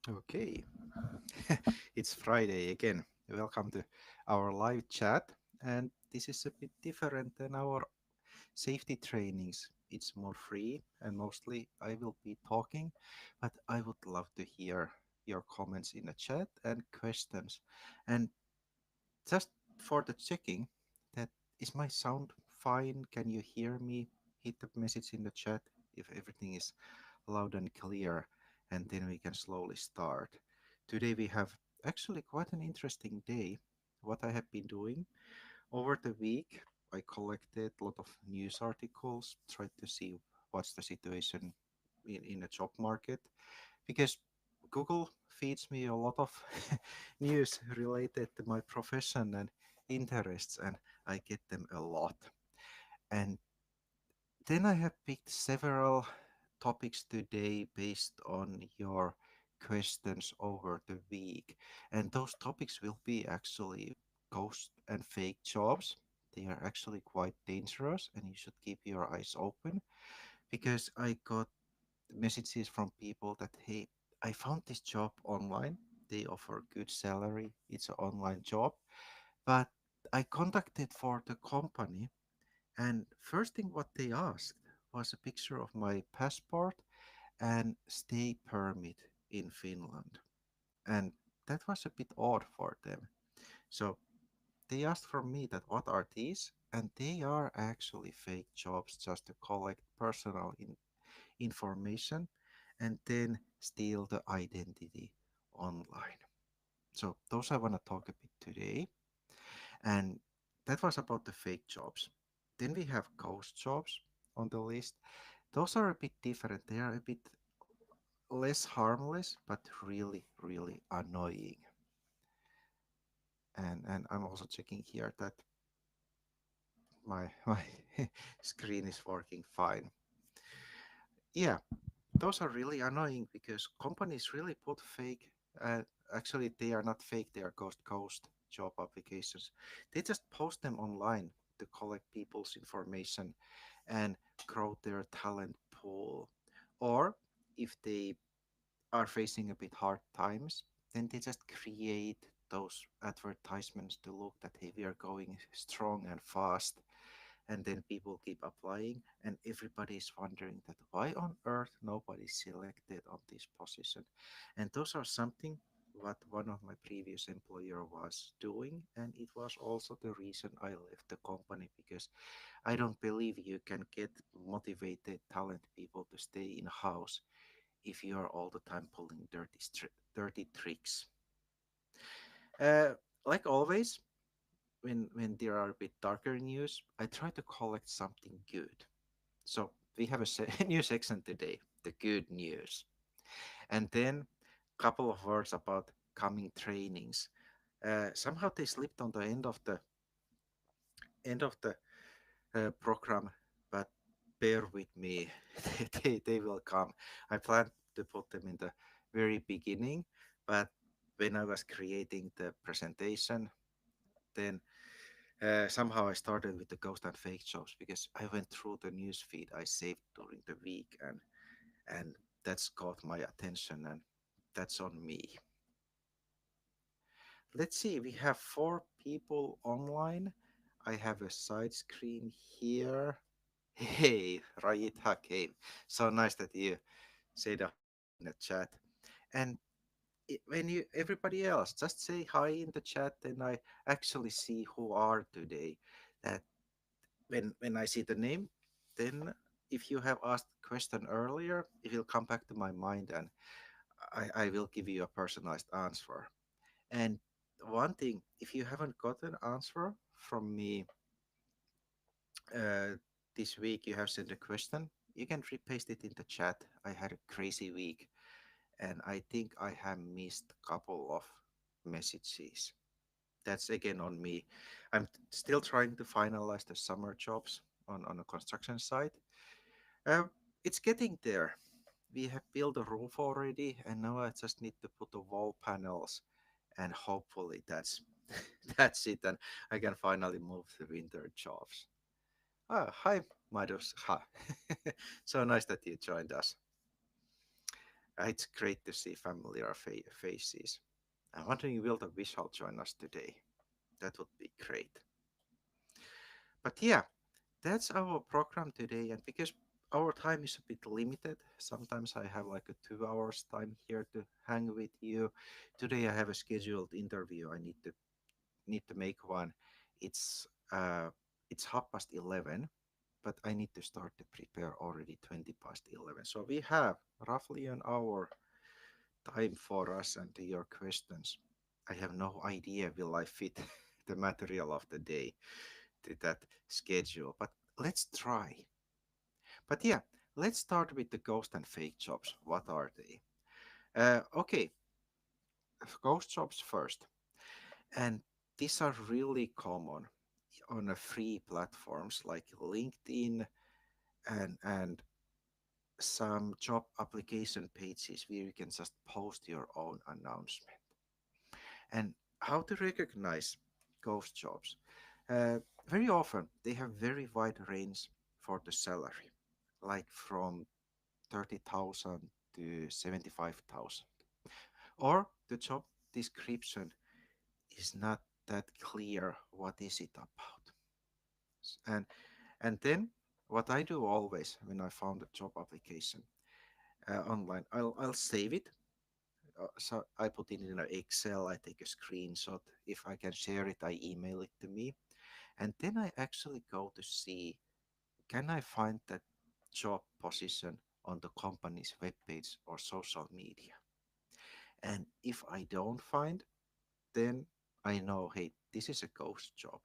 Okay, it's Friday again. Welcome to our live chat. And this is a bit different than our safety trainings. It's more free and mostly I will be talking, but I would love to hear your comments in the chat and questions. And just for the checking, that is my sound fine? Can you hear me? Hit the message in the chat if everything is loud and clear, and then we can slowly start. Today we have actually quite an interesting day. What I have been doing over the week, I collected a lot of news articles, tried to see what's the situation in the job market, because Google feeds me a lot of news related to my profession and interests, and I get them a lot. And then I have picked several topics today based on your questions over the week. And those topics will be actually ghost and fake jobs. They are actually quite dangerous, and you should keep your eyes open because I got messages from people that, hey, I found this job online. They offer good salary. It's an online job. But I contacted for the company, and first thing what they asked was a picture of my passport and stay permit in Finland. And that was a bit odd for them. So they asked from me that what are these? And they are actually fake jobs just to collect personal information and then steal the identity online. So those I want to talk a bit today. And that was about the fake jobs. Then we have ghost jobs on the list. Those are a bit different. They are a bit less harmless, but really, really annoying. And I'm also checking here that my screen is working fine. Yeah, those are really annoying because companies really put fake. Uh, Actually, they are not fake. They are ghost job applications. They just post them online to collect people's information and grow their talent pool. Or if they are facing a bit hard times, then they just create those advertisements to look that hey, we are going strong and fast, and then people keep applying, and everybody is wondering that why on earth nobody selected on this position, and those are something what one of my previous employer was doing, and it was also the reason I left the company because I don't believe you can get motivated talent people to stay in house if you are all the time pulling dirty tricks. Uh, like always, when there are a bit darker news, I try to collect something good. So we have a new section today, the good news, and then a couple of words about coming trainings. Somehow they slipped on the end of the program, but bear with me, they will come. I plan to put them in the very beginning, but when I was creating the presentation, then somehow I started with the ghost and fake jobs because I went through the news feed I saved during the week, and that's caught my attention, and that's on me. Let's see, we have four people online. I have a side screen here. Hey, Rayitha came. So nice that you said hi in the chat. And when you everybody else just say hi in the chat, and I actually see who are today. That when I see the name, then if you have asked question earlier, it will come back to my mind, and I will give you a personalized answer. And one thing, if you haven't got an answer from me uh, this week, you have sent a question, you can repaste it in the chat. I had a crazy week, and I think I have missed a couple of messages. That's again on me. I'm still trying to finalize the summer jobs on a construction site. Uh, it's getting there. We have built a roof already, and now I just need to put the wall panels, and hopefully that's that's it, and I can finally move to winter jobs. Ah, hi, Madus. Hi. So nice that you joined us. It's great to see familiar faces. I'm wondering will the Vishal join us today? That would be great. But yeah, that's our program today. And because our time is a bit limited, sometimes I have like a 2 hours time here to hang with you. Today I have a scheduled interview. I need to make one. It's uh it's 11:30, but I need to start to prepare already 20 past 11. So we have roughly an hour time for us and to your questions. I have no idea will I fit the material of the day to that schedule, but let's try. But yeah, let's start with the ghost and fake jobs. What are they? Okay, ghost jobs first. And these are really common on a free platforms like LinkedIn and some job application pages where you can just post your own announcement. And how to recognize ghost jobs? Uh, Very often they have very wide range for the salary, like from 30,000 to 75,000. Or the job description is not that clear what is it about. And and then what I do always when I found a job application online, I'll save it. So I put it in an Excel, I take a screenshot. If I can share it, I email it to me. And then I actually go to see, can I find that job position on the company's webpage or social media? And if I don't find, then I know, hey, this is a ghost job.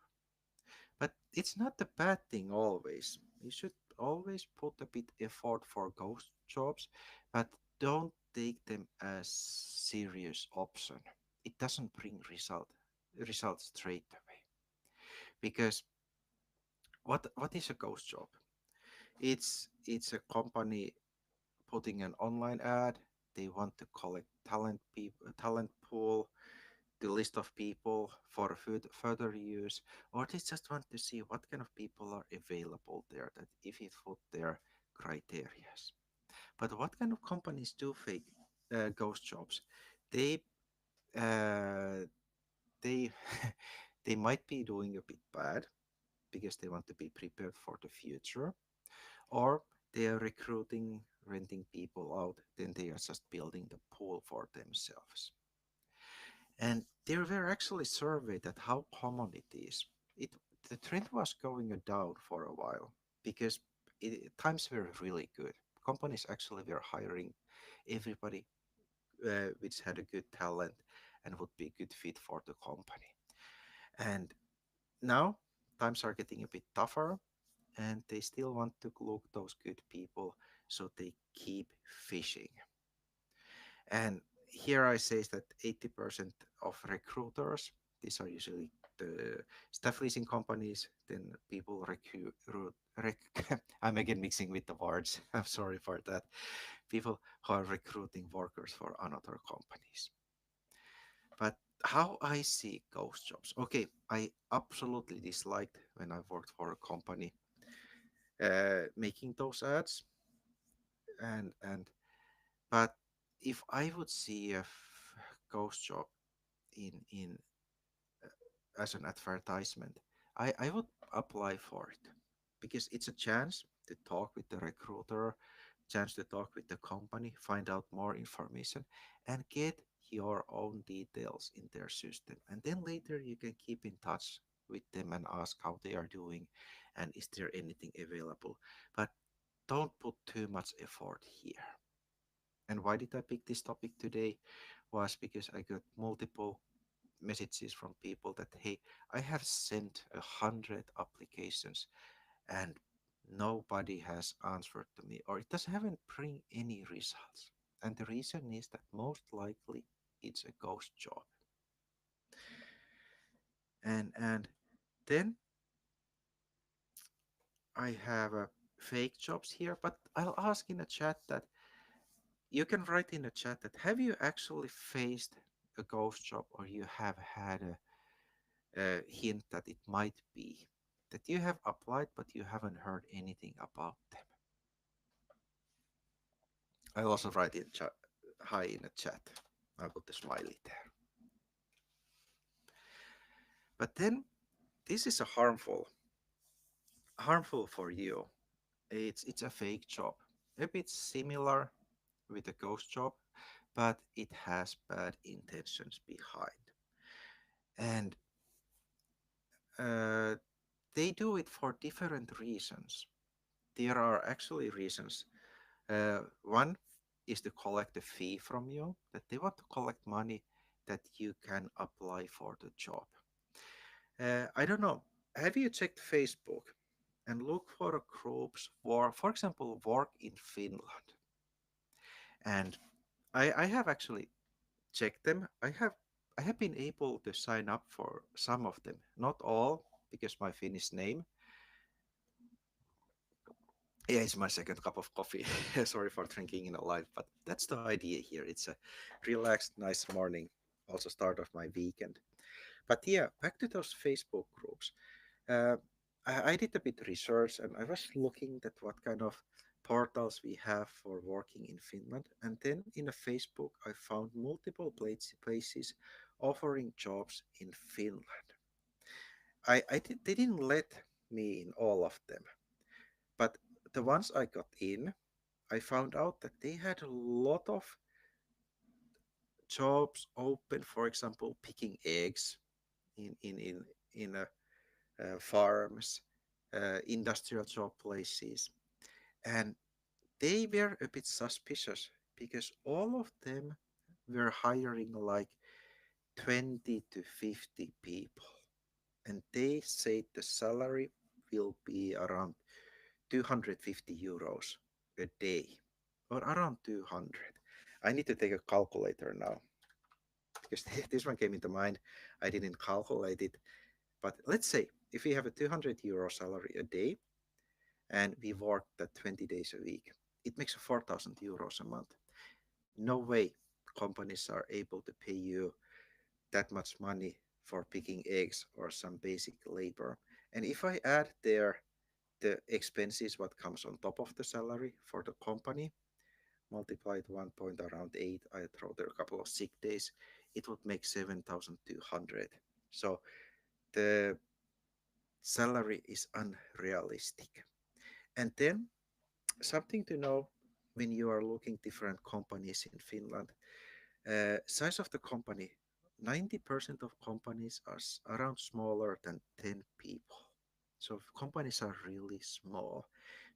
But it's not a bad thing always. You should always put a bit effort for ghost jobs, but don't take them as serious option. It doesn't bring results straight away. Because what is a ghost job? It's a company putting an online ad. They want to collect talent pool, the list of people for further use, or they just want to see what kind of people are available there that if it fit their criteria. But what kind of companies do fake ghost jobs? They uh, they they might be doing a bit bad because they want to be prepared for the future, or they are recruiting, renting people out, then they are just building the pool for themselves. And they were actually surveyed at how common it is. It The trend was going down for a while because times were really good. Companies actually were hiring everybody which had a good talent and would be a good fit for the company. And now times are getting a bit tougher, and they still want to look those good people, so they keep fishing. And here I say that 80% of recruiters, these are usually the staff leasing companies, then people I'm again mixing with the words. I'm sorry for that. People who are recruiting workers for another companies. But how I see ghost jobs. Okay, I absolutely disliked when I worked for a company making those ads, and but if I would see a ghost job in as an advertisement, I would apply for it because it's a chance to talk with the recruiter, chance to talk with the company, find out more information, and get your own details in their system. And then later you can keep in touch with them and ask how they are doing and is there anything available. But don't put too much effort here. And why did I pick this topic today? Was because I got multiple messages from people that, hey, I have sent 100 applications and nobody has answered to me, or it doesn't haven't bring any results. And the reason is that most likely it's a ghost job. And then I have fake jobs here, but I'll ask in the chat that you can write in the chat that have you actually faced a ghost job, or you have had a hint that it might be that you have applied but you haven't heard anything about them. I'll also write in chat. hi in the chat. I put the smiley there. But then this is a harmful for you. It's a fake job, a bit similar with a ghost job, but it has bad intentions behind. And uh, they do it for different reasons. There are actually reasons. One is to collect a fee from you, that they want to collect money that you can apply for the job. I don't know. Have you checked Facebook and look for groups for example, work in Finland? And I have actually checked them. I have been able to sign up for some of them, not all, because my Finnish name. Yeah, it's my second cup of coffee. Sorry for drinking in a live, but that's the idea here. It's a relaxed, nice morning, also start of my weekend. But yeah, back to those Facebook groups. Uh, I did a bit research and I was looking at what kind of portals we have for working in Finland. And then in a Facebook, I found multiple places offering jobs in Finland. They didn't let me in all of them, but the ones I got in, I found out that they had a lot of jobs open. For example, picking eggs in farms, industrial job places, and they were a bit suspicious because all of them were hiring like 20 to 50 people, and they said the salary will be around 250 euros a day, or around 200. I need to take a calculator now because this one came into mind. I didn't calculate it, but let's say if we have a 200 euro salary a day and we work that 20 days a week, it makes 4,000 euros a month. No way companies are able to pay you that much money for picking eggs or some basic labor. And if I add there the expenses, what comes on top of the salary for the company, multiplied 1 point around 8, I throw there a couple of sick days, it would make 7,200. So the salary is unrealistic. And then something to know when you are looking different companies in Finland, size of the company, 90% of companies are around smaller than 10 people. So companies are really small.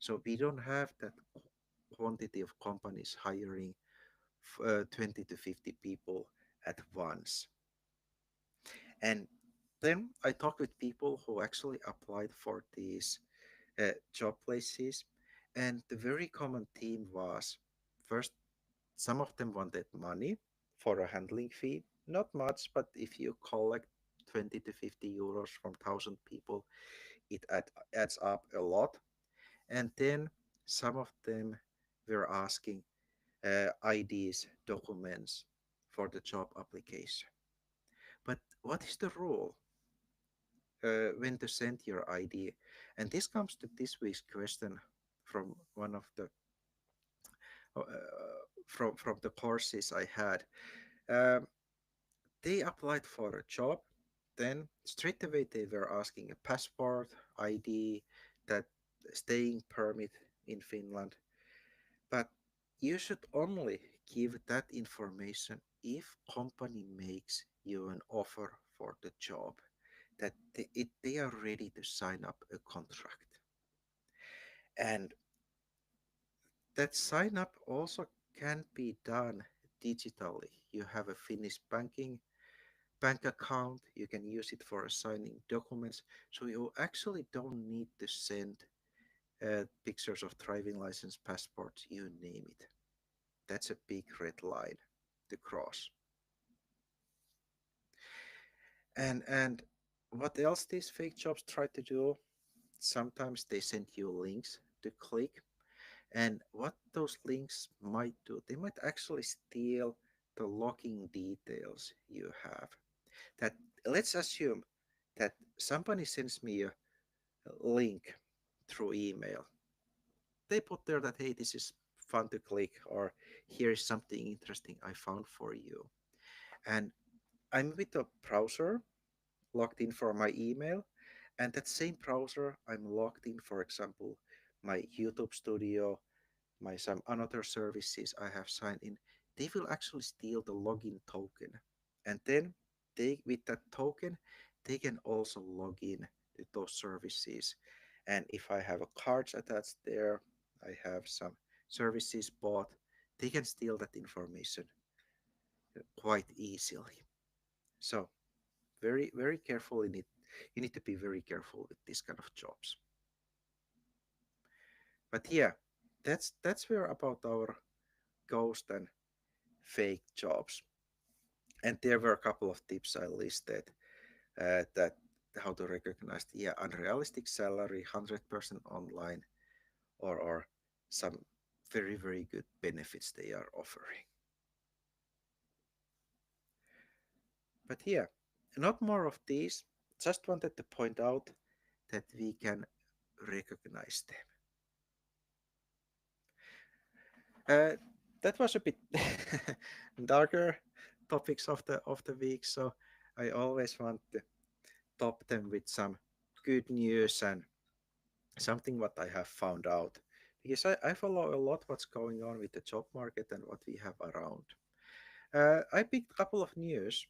So we don't have that quantity of companies hiring 20 to 50 people at once. And then I talked with people who actually applied for these job places. And the very common theme was first, some of them wanted money for a handling fee. Not much, but if you collect 20 to 50 euros from 1,000 people, adds up a lot. And then some of them were asking IDs, documents for the job application. But what is the rule when to send your ID? And this comes to this week's question from one of the uh, from the courses I had. Um, they applied for a job. Then straight away they were asking a passport, ID, that staying permit in Finland. But you should only give that information if company makes you an offer for the job, that they are ready to sign up a contract. And that sign up also can be done digitally. You have a Finnish bank account, you can use it for signing documents, so you actually don't need to send pictures of driving license, passports, you name it. That's a big red line to cross. And what else these fake jobs try to do? Sometimes they send you links to click, and what those links might do, they might actually steal the login details you have. That, let's assume that somebody sends me a link through email. They put there that, hey, this is fun to click, or here is something interesting I found for you. And I'm with a browser logged in for my email, and that same browser I'm logged in, for example, my YouTube studio, my some another services I have signed in, they will actually steal the login token. And then they with that token, they can also log in to those services. And if I have a cards attached there, I have some services bought, they can steal that information quite easily. So very careful in it. You need to be very careful with these kind of jobs. But yeah, that's where about our ghost and fake jobs. And there were a couple of tips I listed, that how to recognize the, yeah, unrealistic salary, 100% online, or some very good benefits they are offering. But yeah, not more of these. Just wanted to point out that we can recognize them. That was a bit darker topics of the week, so I always want to top them with some good news and something what I have found out, because I follow a lot what's going on with the job market and what we have around. I picked a couple of news.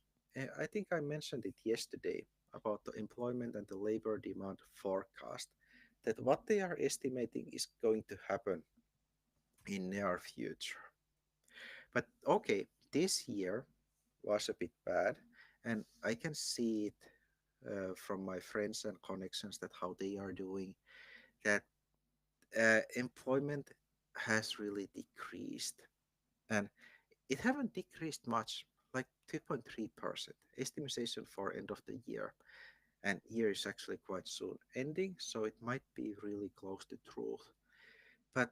I think I mentioned it yesterday about the employment and the labor demand forecast, that what they are estimating is going to happen in near future. But okay, this year was a bit bad, and I can see it from my friends and connections that how they are doing, that employment has really decreased, and it haven't decreased much, like 2.3% estimation for end of the year, and year is actually quite soon ending, so it might be really close to truth. But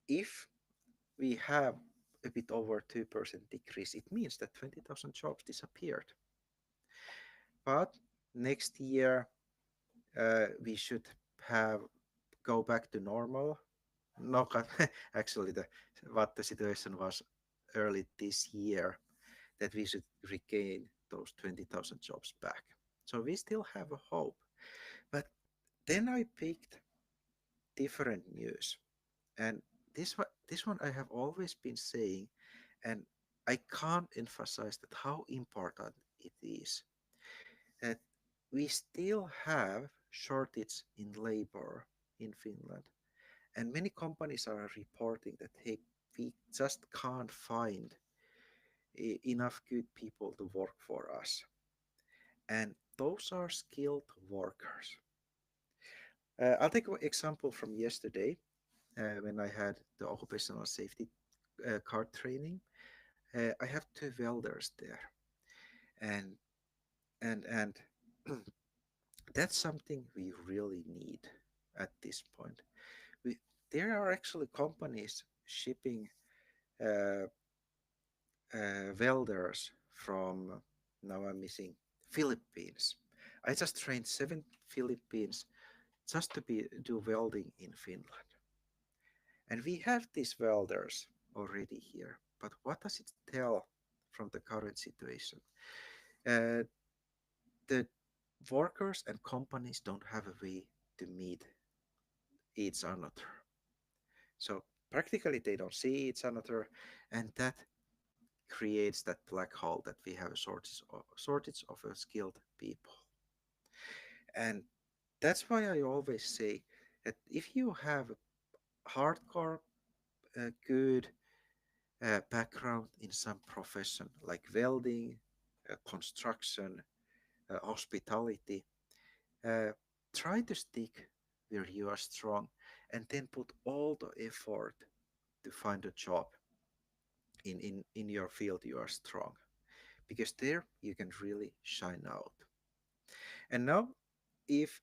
if we have a bit over 2% decrease, it means that 20,000 jobs disappeared. But next year, we should have go back to normal. No, actually, the what the situation was early this year, that we should regain those 20,000 jobs back. So we still have a hope. But then I picked different news, and this one I have always been saying, and I can't emphasize that how important it is, that we still have shortage in labor in Finland, and many companies are reporting that, hey, we just can't find enough good people to work for us, and those are skilled workers. I'll take an example from yesterday, when I had the occupational safety card training. I have two welders there, and and that's something we really need at this point. We, there are actually companies shipping uh, welders from, now I'm missing, Philippines. I just trained 7 Philippines just to be do welding in Finland, and we have these welders already here. But what does it tell from the current situation? Uh, the workers and companies don't have a way to meet each another. So practically they don't see each another, and that creates that black hole that we have a shortage of skilled people. And that's why I always say that if you have a hardcore, good background in some profession like welding, construction, hospitality, uh, try to stick where you are strong, and then put all the effort to find a job in your field you are strong, because there you can really shine out. And now, if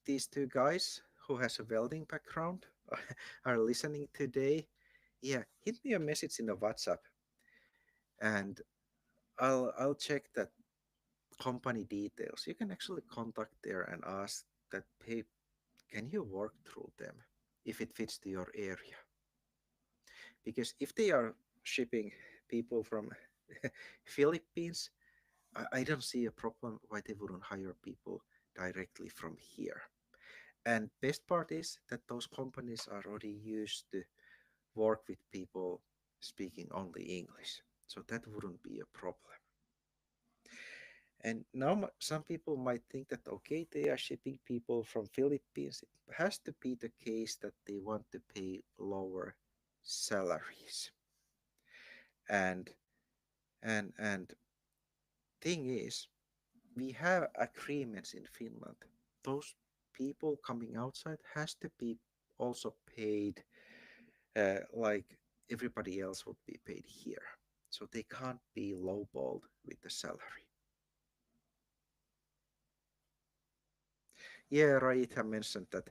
these two guys who has a welding background are listening today, yeah, hit me a message in the WhatsApp, and I'll check that company details. You can actually contact there and ask that, hey, can you work through them if it fits to your area? Because if they are shipping people from Philippines, I don't see a problem why they wouldn't hire people directly from here. And best part is that those companies are already used to work with people speaking only English. So that wouldn't be a problem. And now some people might think that okay, they are shipping people from Philippines. It has to be the case that they want to pay lower salaries. And and thing is, we have agreements in Finland. Those people coming outside has to be also paid like everybody else would be paid here. So they can't be lowballed with the salary. Yeah, Raita mentioned that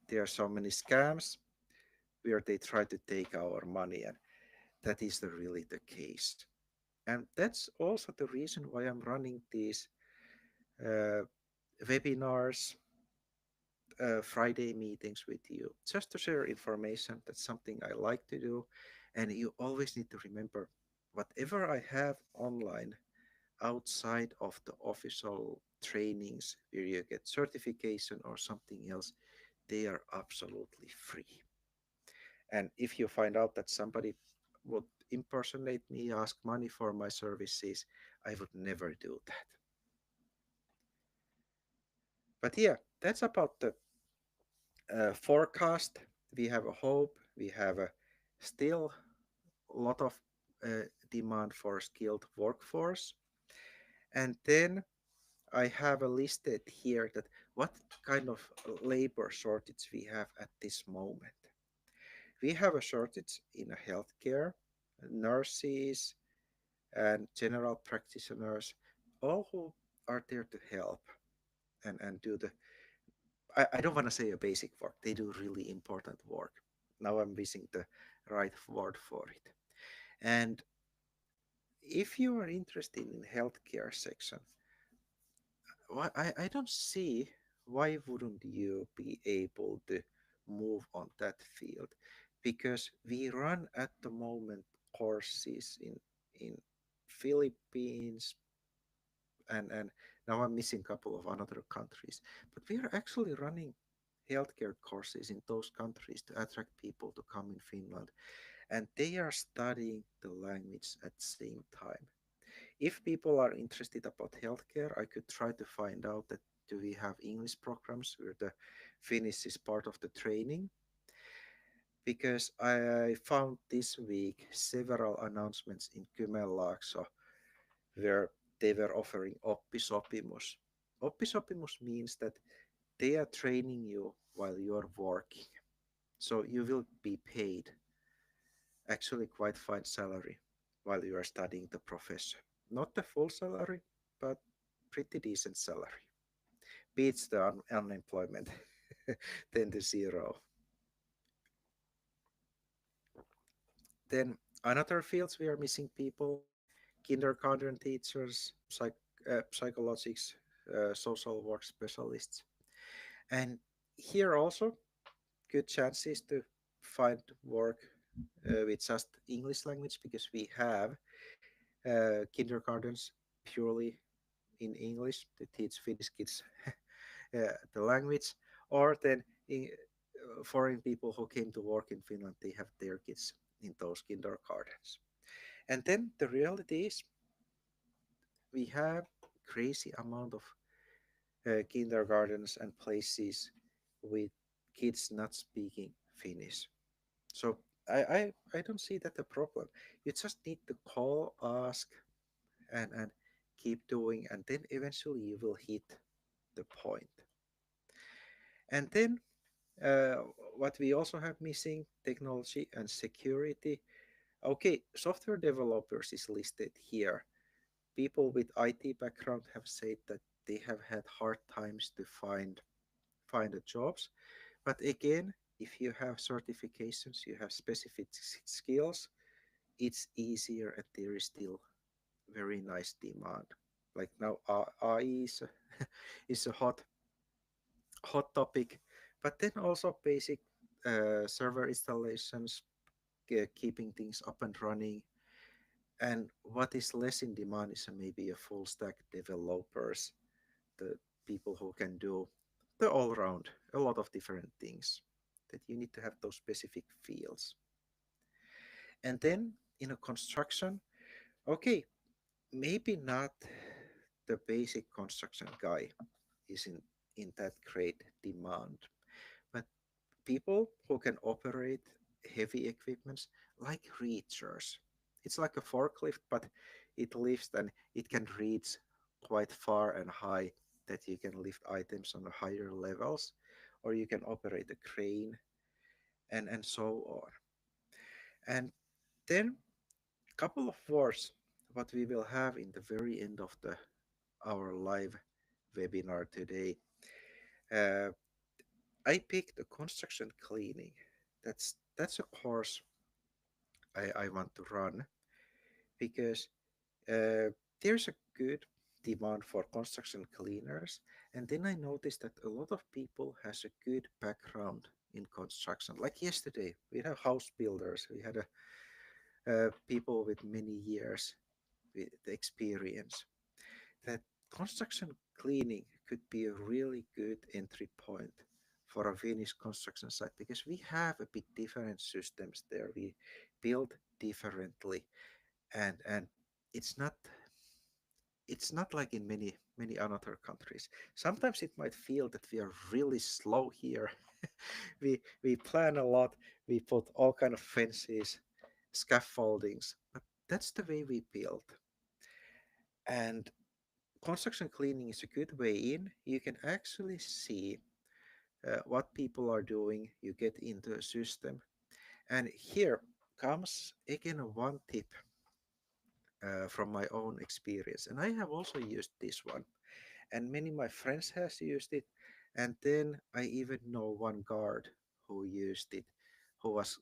there are so many scams where they try to take our money, and that is really the case. And that's also the reason why I'm running these uh, webinars, Friday meetings with you, just to share information. That's something I like to do. And you always need to remember whatever I have online outside of the official trainings where you get certification or something else, they are absolutely free. And if you find out that somebody would impersonate me, ask money for my services, I would never do that. But yeah, that's about the forecast. We have a hope. We have a still a lot of demand for skilled workforce. And then I have a listed here that what kind of labor shortage we have at this moment. We have a shortage in healthcare, nurses, and general practitioners, all who are there to help and do the, I don't want to say a basic work, they do really important work. Now I'm missing the right word for it. And if you are interested in healthcare section, I don't see why wouldn't you be able to move on that field, because we run at the moment courses in Philippines, and now I'm missing a couple of another countries, but we are actually running healthcare courses in those countries to attract people to come in Finland, and they are studying the language at the same time. If people are interested about healthcare, I could try to find out that do we have English programs where the Finnish is part of the training, because I found this week several announcements in Kymenlaakso where they were offering oppisopimus. Oppisopimus means that they are training you while you are working. So you will be paid actually quite fine salary while you are studying the profession. Not the full salary, but pretty decent salary. Beats the unemployment 10 to 0. Then another fields we are missing people, kindergarten teachers, psychologists, social work specialists. And here also good chances to find work with just English language, because we have kindergartens purely in English to teach Finnish kids the language, or then foreign people who came to work in Finland, they have their kids in those kindergartens. And then the reality is we have crazy amount of kindergartens and places with kids not speaking Finnish. So I don't see that a problem. You just need to call, ask, and keep doing, and then eventually you will hit the point. And then uh, what we also have missing, technology and security. Okay, software developers is listed here. People with IT background have said that they have had hard times to find the jobs. But again, if you have certifications, you have specific skills, it's easier, and there is still very nice demand. Like now, AI is is a hot topic, but then also basic server installations, keeping things up and running. And what is less in demand is maybe a full stack developers, the people who can do the all round, a lot of different things that you need to have those specific fields. And then in a construction, okay, maybe not the basic construction guy is in that great demand, but people who can operate heavy equipments like reachers. It's like a forklift, but it lifts and it can reach quite far and high that you can lift items on higher levels, or you can operate a crane and so on. And then couple of words what we will have in the very end of the our live webinar today. Uh, I picked the construction cleaning. That's a course I want to run because there's a good demand for construction cleaners, and then I noticed that a lot of people has a good background in construction. Like yesterday, we had house builders, we had people with many years with experience. That construction cleaning could be a really good entry point for a Finnish construction site because we have a bit different systems there. We build differently, and it's not it's not like in many other countries. Sometimes it might feel that we are really slow here. We plan a lot. We put all kind of fences, scaffoldings, but that's the way we build. And construction cleaning is a good way in. You can actually see what people are doing. You get into a system. And here comes again one tip from my own experience. And I have also used this one. And many of my friends has used it. And then I even know one guard who used it, who was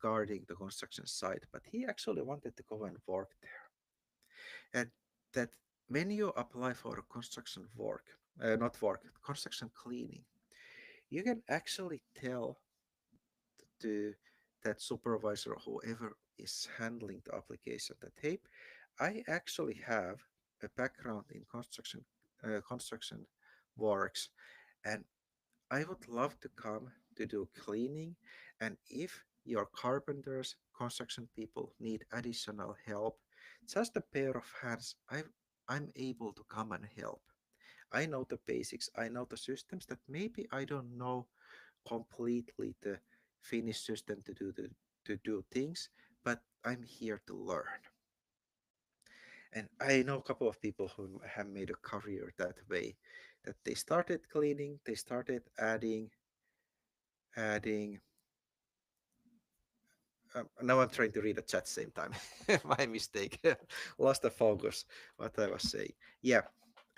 guarding the construction site, but he actually wanted to go and work there. And that when you apply for a construction work, not work, construction cleaning, you can actually tell to that supervisor or whoever is handling the application that, hey, I actually have a background in construction works, and I would love to come to do cleaning. And if your carpenters, construction people need additional help, just a pair of hands, I'm able to come and help. I know the basics, I know the systems that maybe I don't know completely the Finnish system to do things, but I'm here to learn. And I know a couple of people who have made a career that way, that they started cleaning, they started adding now I'm trying to read the chat same time. My mistake. Lost the focus. What I was saying. Yeah,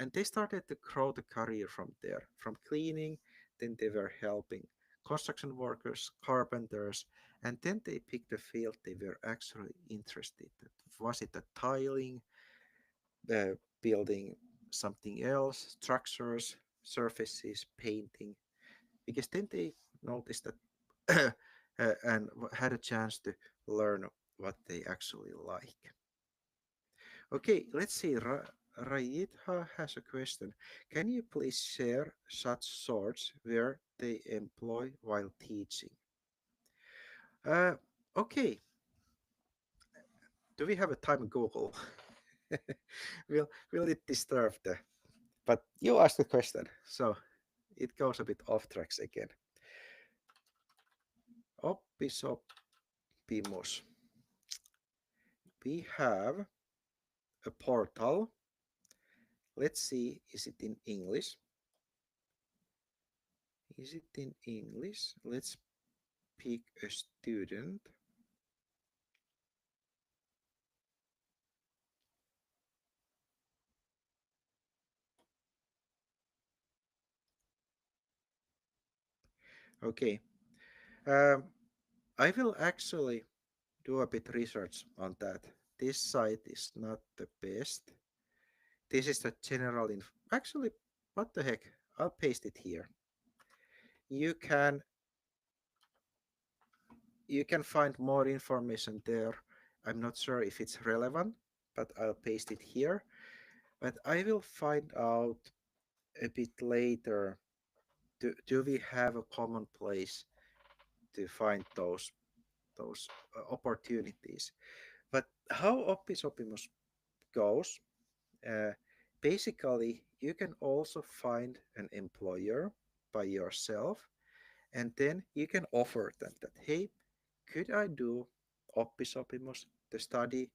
and they started to grow the career from there, from cleaning. Then they were helping construction workers, carpenters, and then they picked a field they were actually interested in. Was it the tiling, building something else, structures, surfaces, painting? Because then they noticed that and had a chance to learn what they actually like. Okay, let's see. Rayitha has a question. Can you please share such sorts where they employ while teaching? Uh, okay, do we have a time Google? Will it disturb the? But you asked the question, so it goes a bit off tracks again. Oppimus. We have a portal. Let's see, is it in English? Is it in English? Let's pick a student. Okay. Um, I will actually do a bit research on that. This site is not the best. This is the general info. Actually, what the heck? I'll paste it here. You can you can find more information there. I'm not sure if it's relevant, but I'll paste it here. But I will find out a bit later. Do we have a common place to find those opportunities? But how Oppi Sopimus goes, uh, basically, you can also find an employer by yourself, and then you can offer them that, hey, could I do oppisopimus, the study,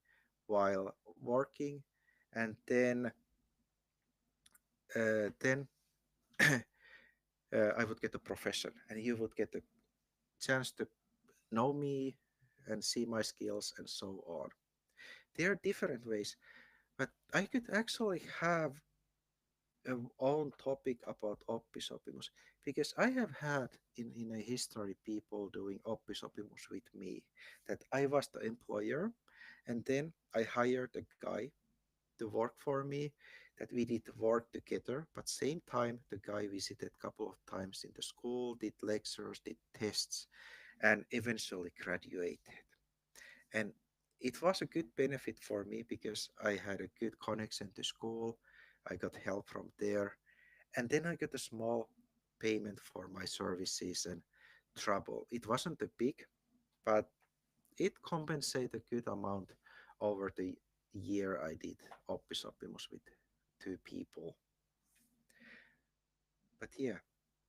while working, and then I would get a profession, and you would get a chance to know me and see my skills and so on. There are different ways, but I could actually have own topic about oppisopimus because I have had in a history people doing oppisopimus with me that I was the employer and then I hired a guy to work for me that we did work together but same time the guy visited a couple of times in the school, did lectures, did tests, and eventually graduated. And it was a good benefit for me because I had a good connection to school. I got help from there, and then I got a small payment for my services and trouble. It wasn't a big, but it compensated a good amount over the year I did Oppi's Oppimus with two people. But yeah,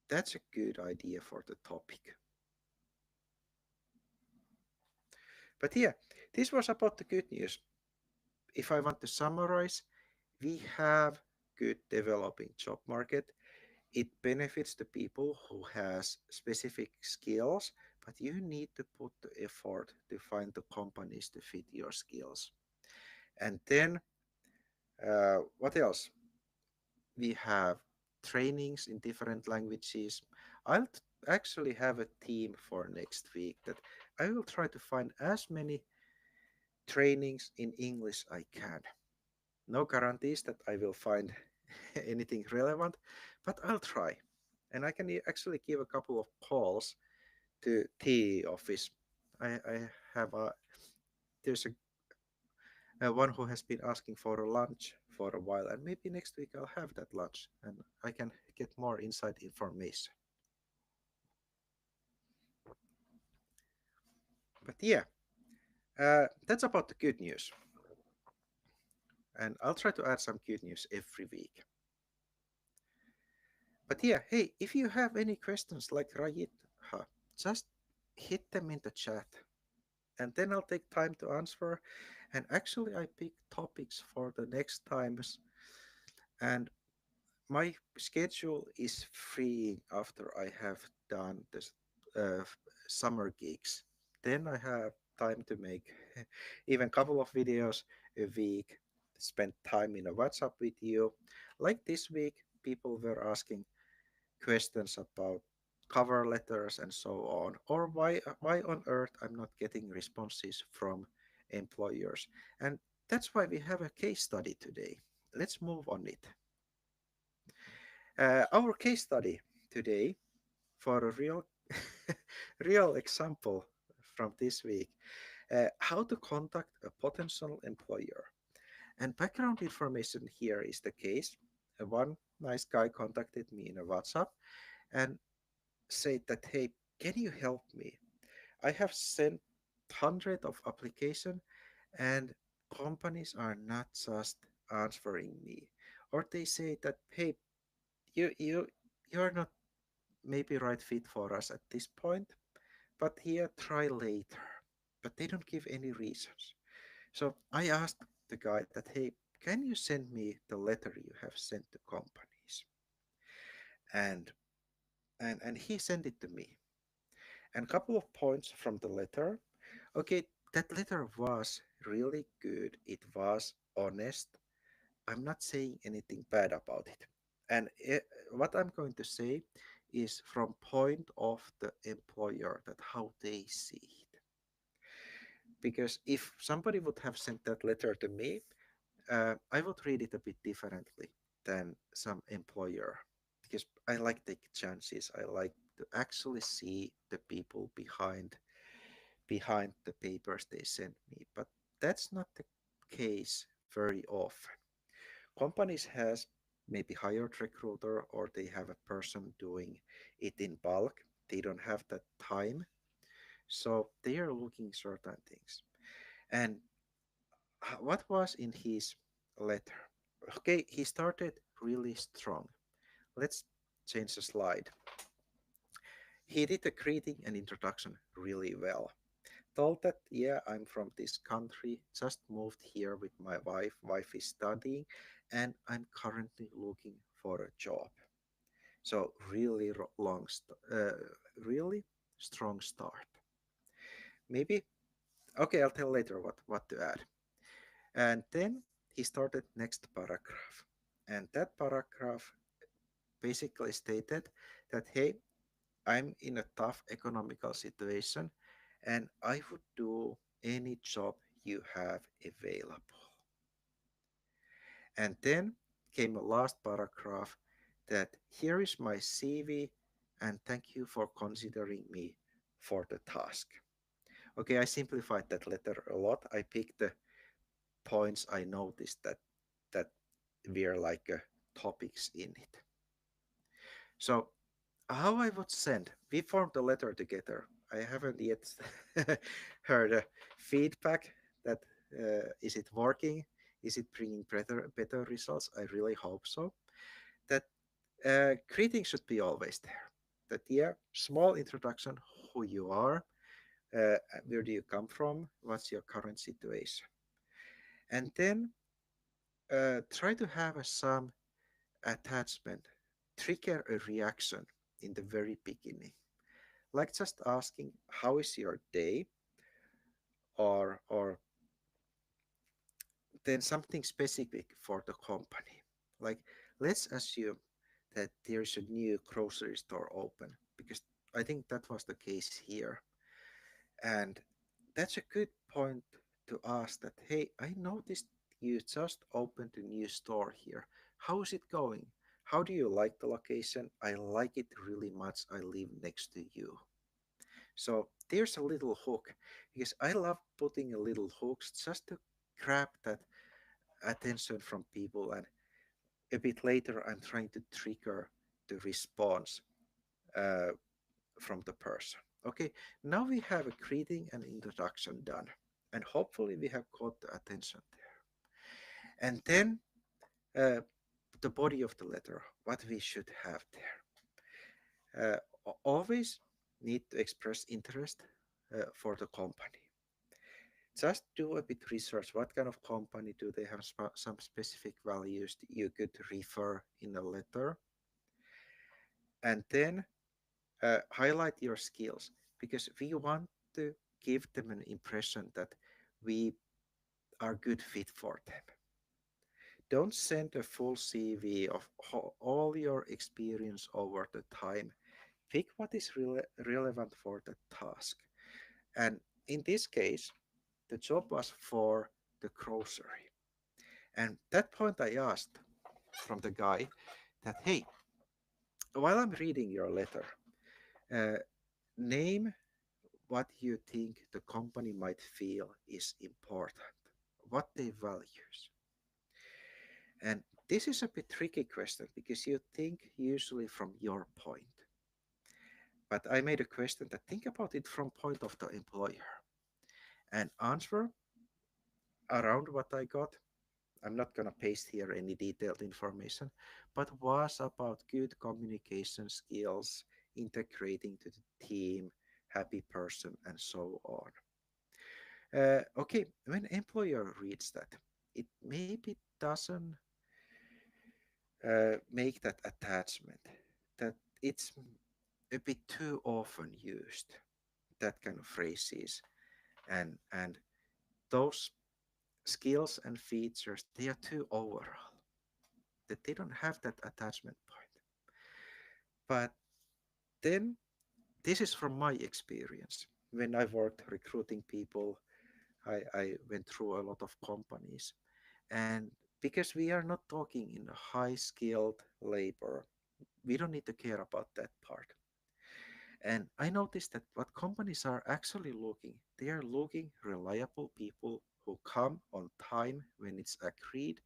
that's a good idea for the topic. But yeah, this was about the good news. If I want to summarize, we have good developing job market. It benefits the people who has specific skills, but you need to put the effort to find the companies to fit your skills. And then what else? We have trainings in different languages. I'll actually have a team for next week that I will try to find as many trainings in English I can. No guarantees that I will find anything relevant, but I'll try. And I can actually give a couple of calls to TE office. I have there's a one who has been asking for a lunch for a while, and maybe next week I'll have that lunch and I can get more inside information. But yeah, that's about the good news, and I'll try to add some good news every week. But yeah, hey, if you have any questions like Rajit, just hit them in the chat, and then I'll take time to answer. And actually, I pick topics for the next times, and my schedule is free after I have done this uh, summer gigs. Then I have time to make even a couple of videos a week, spend time in a WhatsApp with you. Like this week, people were asking questions about cover letters and so on, or why on earth I'm not getting responses from employers. And that's why we have a case study today. Let's move on it. Our case study today for a real real example from this week, how to contact a potential employer. And background information here is the case. One nice guy contacted me in a WhatsApp and said that, hey, can you help me? I have sent hundreds of applications and companies are not just answering me. Or they say that, hey, you you're not maybe right fit for us at this point, but here try later. But they don't give any reasons. So I asked the guy that, hey, can you send me the letter you have sent to companies? And and he sent it to me. And a couple of points from the letter. Okay, that letter was really good. It was honest. I'm not saying anything bad about it. And what I'm going to say is from point of the employer that how they see it. Because if somebody would have sent that letter to me, I would read it a bit differently than some employer. Because I like take chances. I like to actually see the people behind behind the papers they send me. But that's not the case very often. Companies has maybe hired recruiter or they have a person doing it in bulk. They don't have that time. So they are looking certain things. And what was in his letter? Okay, he started really strong. Let's change the slide. He did the greeting and introduction really well. Told that, yeah, I'm from this country, just moved here with my wife. Wife is studying, and I'm currently looking for a job. So really strong start. Maybe okay, I'll tell later what to add. And then he started next paragraph, and that paragraph basically stated that hey, I'm in a tough economical situation and I would do any job you have available. And then came a last paragraph that here is my CV and thank you for considering me for the task. Okay, I simplified that letter a lot. I picked the points I noticed that were like topics in it. So how I would send. We formed a letter together. I haven't yet heard a feedback that is it working? Is it bringing better results? I really hope so. That greeting should be always there. That yeah, small introduction, who you are, where do you come from, what's your current situation, and then try to have some attachment, trigger a reaction in the very beginning like just asking how is your day or then something specific for the company like let's assume that there's a new grocery store open because I think that was the case here and that's a good point to ask that hey I noticed you just opened a new store here how is it going how do you like the location I like it really much I live next to you. So there's a little hook because I love putting a little hooks just to grab that attention from people and a bit later I'm trying to trigger the response uh, from the person. Okay, now we have a greeting and introduction done and hopefully we have caught the attention there. And then uh, the body of the letter, what we should have there. Always need to express interest for the company just do a bit research what kind of company do they have some specific values that you could refer in a letter and then highlight your skills because we want to give them an impression that we are good fit for them. Don't send a full CV of all your experience over the time. Pick what is relevant for the task. And in this case, the job was for the grocery. And that point I asked from the guy that, hey, while I'm reading your letter, uh, name what you think the company might feel is important, what they values. And this is a bit tricky question because you think usually from your point. But I made a question that think about it from point of the employer and answer around what I got. I'm not going to paste here any detailed information, but was about good communication skills, integrating to the team, happy person, and so on. Okay, when employer reads that, it maybe doesn't make that attachment that it's a bit too often used, that kind of phrases, and those skills and features they are too overall that they don't have that attachment point. But then this is from my experience. When I worked recruiting people, I went through a lot of companies. And because we are not talking in high skilled labor, we don't need to care about that part. And I noticed that what companies are actually looking, they are looking reliable people who come on time when it's agreed,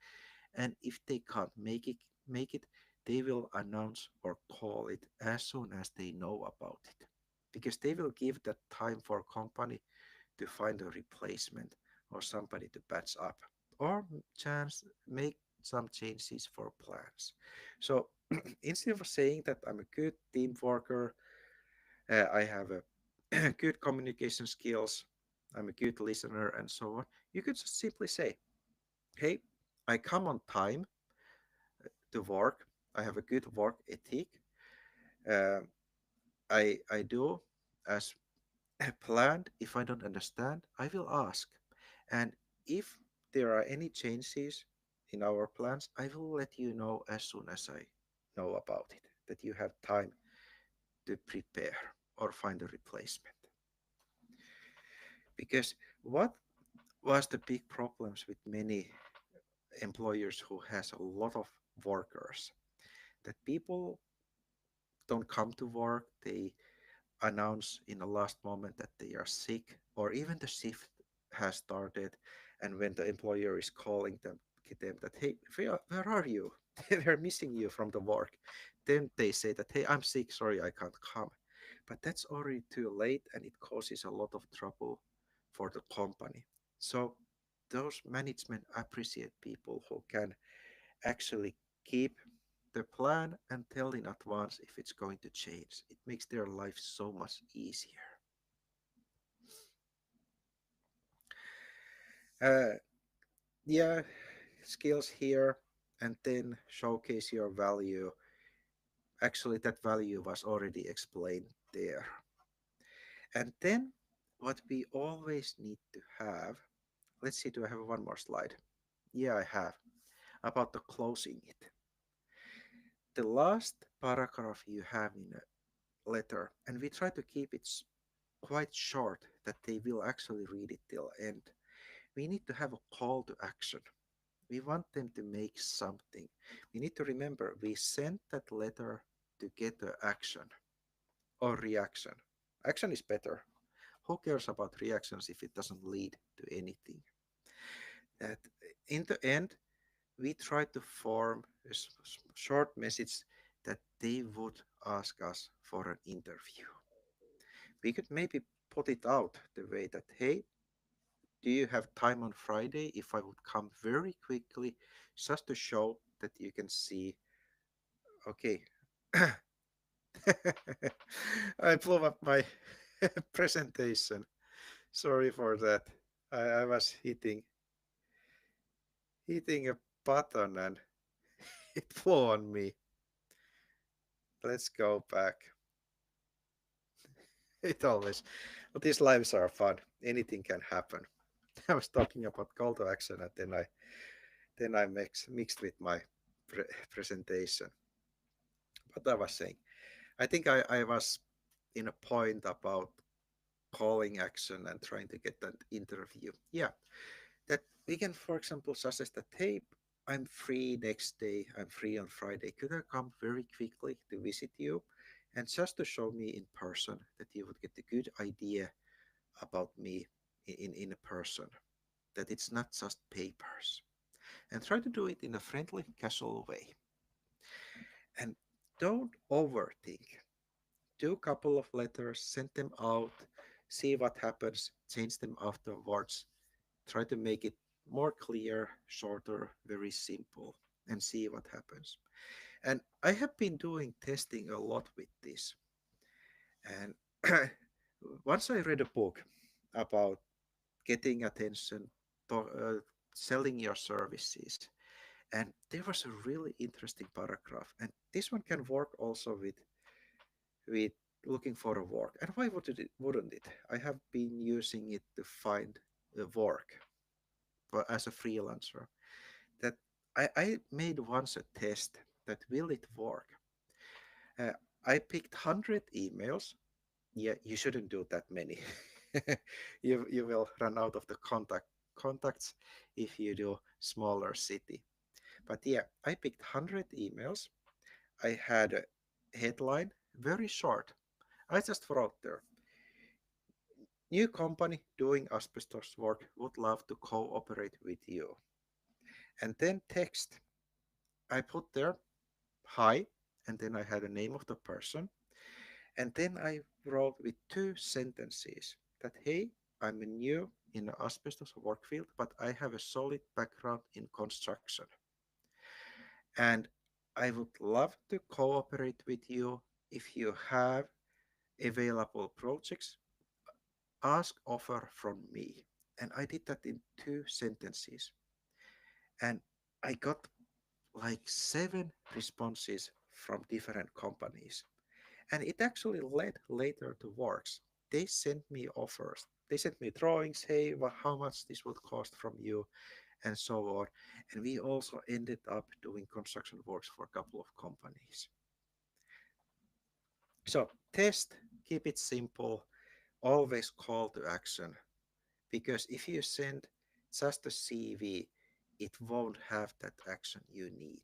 and if they can't make it, they will announce or call it as soon as they know about it. Because they will give that time for company to find a replacement or somebody to patch up or chance make some changes for plans. So instead of saying that I'm a good team worker, I have a good communication skills, I'm a good listener, and so on, you could just simply say, hey, I come on time to work, I have a good work ethic, uh, I do as planned. If I don't understand, I will ask. And if there are any changes in our plans, I will let you know as soon as I know about it, that you have time to prepare or find a replacement. Because what was the big problems with many employers who has a lot of workers, that people don't come to work, they announce in the last moment that they are sick, or even the shift has started, and when the employer is calling them that, hey, where are you? We're missing you from the work, then they say that, hey, I'm sick, sorry, I can't come. But that's already too late, and it causes a lot of trouble for the company. So those management appreciate people who can actually keep the plan and tell in advance if it's going to change. It makes their life so much easier. Uh, yeah, skills here, and then showcase your value. Actually, that value was already explained there. And then what we always need to have, let's see, do I have one more slide? Yeah, I have, about the closing it. The last paragraph you have in a letter, and we try to keep it quite short that they will actually read it till end. We need to have a call to action. We want them to make something. We need to remember we sent that letter to get the action or reaction. Action is better. Who cares about reactions if it doesn't lead to anything? That in the end, we try to form a short message that they would ask us for an interview. We could maybe put it out the way that, hey, do you have time on Friday if I would come very quickly just to show that you can see? Okay. I blew up my presentation. Sorry for that. I was hitting a button and it flew on me. Let's go back. It always, well, these lives are fun. Anything can happen. I was talking about call to action, and then I mixed with my presentation. What I was saying, I think I was in a point about calling action and trying to get that interview. Yeah, that we can, for example, suggest that, hey, I'm free next day, I'm free on Friday. Could I come very quickly to visit you? And just to show me in person that you would get a good idea about me in a person, that it's not just papers. And try to do it in a friendly, casual way. And don't overthink. Do a couple of letters, send them out, see what happens, change them afterwards. Try to make it more clear, shorter, very simple, and see what happens. And I have been doing testing a lot with this. And once I read a book about getting attention, selling your services, and there was a really interesting paragraph. And this one can work also with looking for a work. And why wouldn't it? I have been using it to find work as a freelancer. That I made once a test that will it work. Uh, I picked 100 emails. Yeah, you shouldn't do that many. You will run out of the contacts if you do smaller city. But yeah, I picked 100 emails. I had a headline, very short. I just wrote there, new company doing asbestos work would love to cooperate with you. And then text, I put there, hi, and then I had the name of the person. And then I wrote with two sentences that, hey, I'm new in the asbestos work field, but I have a solid background in construction. And I would love to cooperate with you if you have available projects. Ask offer from me. And I did that in two sentences. And I got like seven responses from different companies. And it actually led later to works. They sent me offers. They sent me drawings, hey, well, how much this would cost from you, and so on. And we also ended up doing construction works for a couple of companies. So test, keep it simple, always call to action. Because if you send just a CV, it won't have that action you need.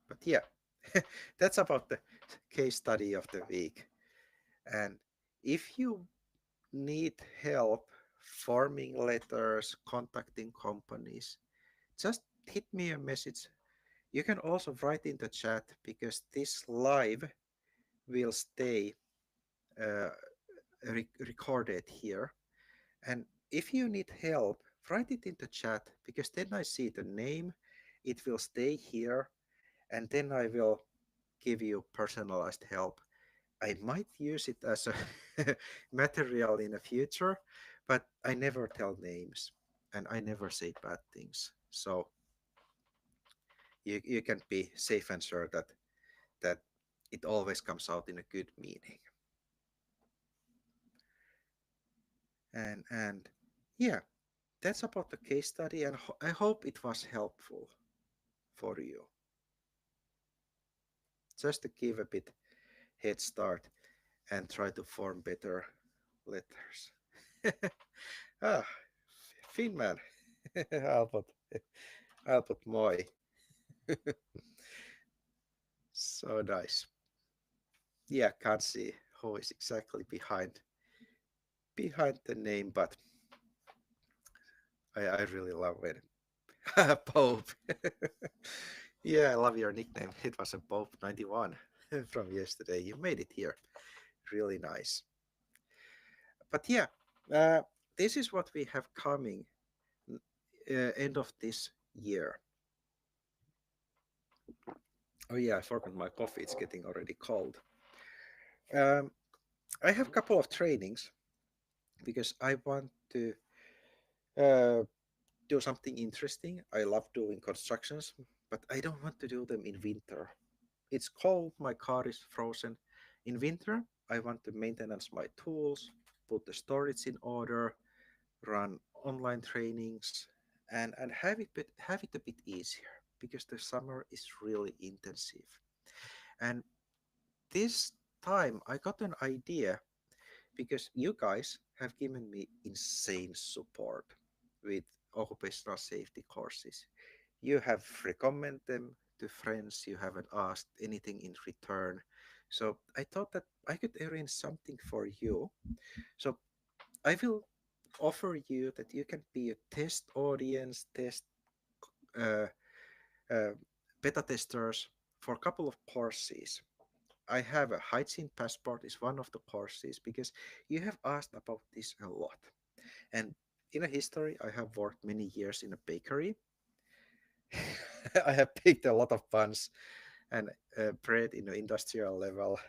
But yeah, that's about the case study of the week. And if you need help forming letters, contacting companies, just hit me a message. You can also write in the chat because this live will stay uh, recorded here. And if you need help, write it in the chat because then I see the name, it will stay here, and then I will give you personalized help. I might use it as a material in the future, but I never tell names and I never say bad things. So you can be safe and sure that it always comes out in a good meaning. And yeah, that's about the case study, and I hope it was helpful for you. Just to give a bit head start and try to form better letters. ah, Finland. Albert. Albert Moi. So nice. Yeah, can't see who is exactly behind the name, but I really love it. Pope. Yeah, I love your nickname. It was a Pope 91 from yesterday. You made it here. Really nice. But yeah, uh, this is what we have coming end of this year. Oh yeah, I forgot my coffee. It's getting already cold. Um, I have a couple of trainings because I want to uh, do something interesting. I love doing constructions, but I don't want to do them in winter. It's cold, my car is frozen. In winter, I want to maintenance my tools, put the storage in order, run online trainings, and have it a bit easier because the summer is really intensive. And this time I got an idea because you guys have given me insane support with occupational safety courses. You have recommended them to friends, you haven't asked anything in return. So I thought that I could arrange something for you. So I will offer you that you can be a test audience, test uh, uh, beta testers for a couple of courses. I have a hygiene passport is one of the courses because you have asked about this a lot. And in a history, I have worked many years in a bakery. I have baked a lot of buns and bread in an industrial level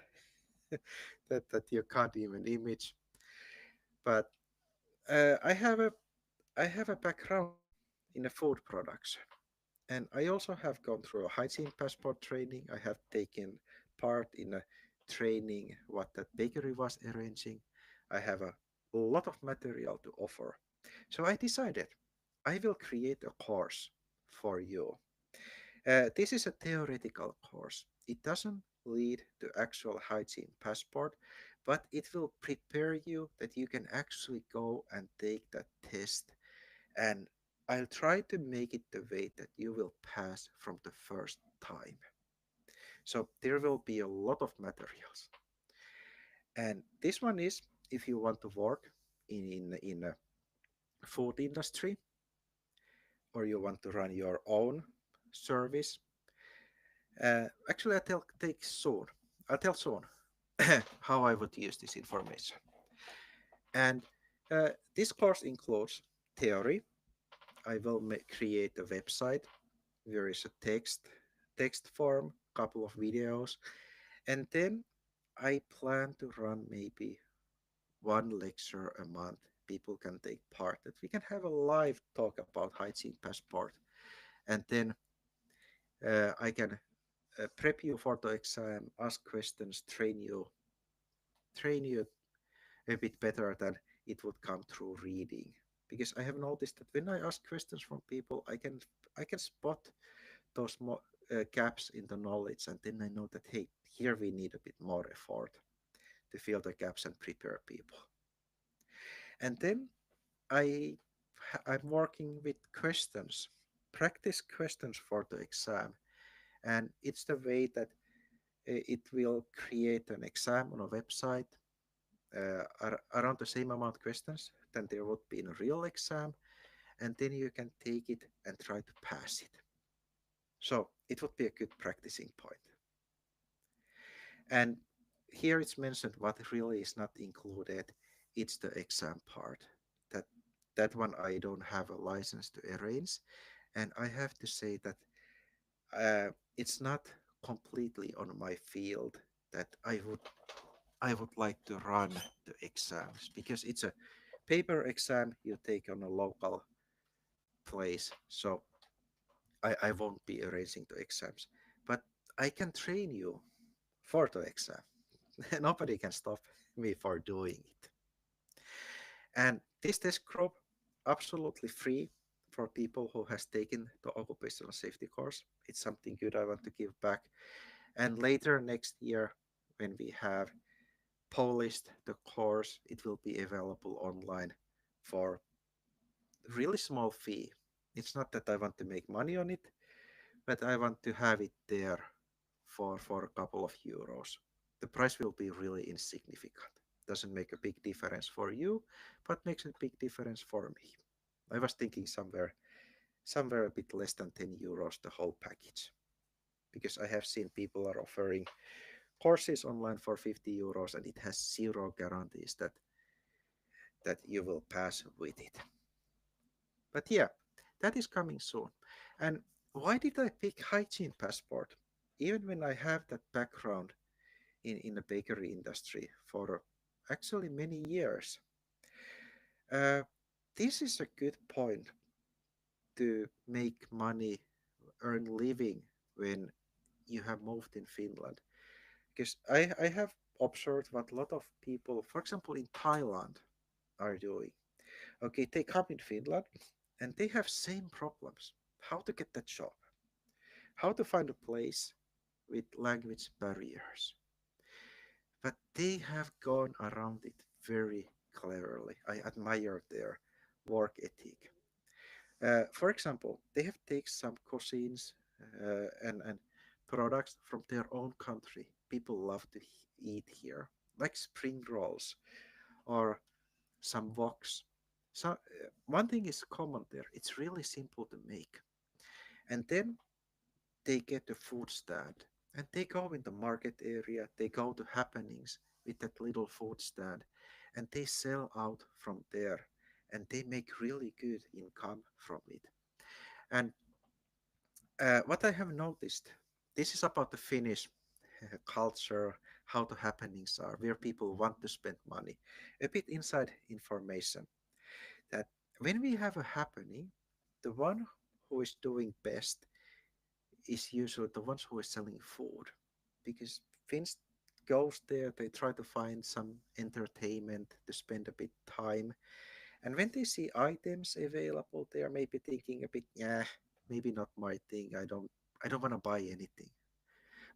that you can't even image. But uh, I have a background in a food production, and I also have gone through a hygiene passport training. I have taken part in a training what that bakery was arranging. I have a lot of material to offer. So I decided I will create a course for you. This is a theoretical course. It doesn't lead to actual hygiene passport, but it will prepare you that you can actually go and take that test. And I'll try to make it the way that you will pass from the first time. So there will be a lot of materials. And this one is if you want to work in a food industry, or you want to run your own service. Actually, I'll tell soon how I would use this information. And this course includes theory. I will create a website. There is a text form, couple of videos, and then I plan to run maybe one lecture a month. People can take part. That we can have a live talk about hygiene passport, and then I can prep you for the exam, ask questions, train you a bit better than it would come through reading. Because I have noticed that when I ask questions from people, I can spot those gaps in the knowledge, and then I know that hey, here we need a bit more effort to fill the gaps and prepare people. And then I I'm working with questions, practice questions for the exam, and it's the way that it will create an exam on a website around the same amount of questions than there would be in a real exam, and then you can take it and try to pass it. So it would be a good practicing point. And here it's mentioned what really is not included. It's the exam part. That that one I don't have a license to arrange, and I have to say that it's not completely on my field that I would like to run the exams because it's a paper exam you take on a local place. So I won't be arranging the exams, but I can train you for the exam. Nobody can stop me for doing it. And this test group, absolutely free for people who has taken the occupational safety course. It's something good I want to give back. And later next year, when we have polished the course, it will be available online for really small fee. It's not that I want to make money on it, but I want to have it there for a couple of euros. The price will be really insignificant. Doesn't make a big difference for you, but makes a big difference for me. I was thinking somewhere a bit less than 10 euros the whole package, because I have seen people are offering courses online for 50 euros and it has zero guarantees that you will pass with it. But yeah, that is coming soon. And why did I pick hygiene passport? Even when I have that background in the bakery industry for actually many years. Uh, this is a good point to make money, earn living when you have moved in Finland. Because I have observed what a lot of people, for example, in Thailand, are doing. Okay, they come in Finland and they have same problems. How to get that job? How to find a place with language barriers? But they have gone around it very cleverly. I admire their work ethic. For example, they have taken some cuisines and products from their own country. People love to eat here, like spring rolls or some woks. So one thing is common there. It's really simple to make. And then they get a food stand and they go in the market area. They go to happenings with that little food stand and they sell out from there and they make really good income from it. And what I have noticed, this is about the Finnish culture, how the happenings are, where people want to spend money. A bit inside information that when we have a happening, the one who is doing best is usually the ones who are selling food, because Finns goes there, they try to find some entertainment to spend a bit time, and when they see items available, they are maybe thinking a bit, yeah, maybe not my thing. I don't want to buy anything.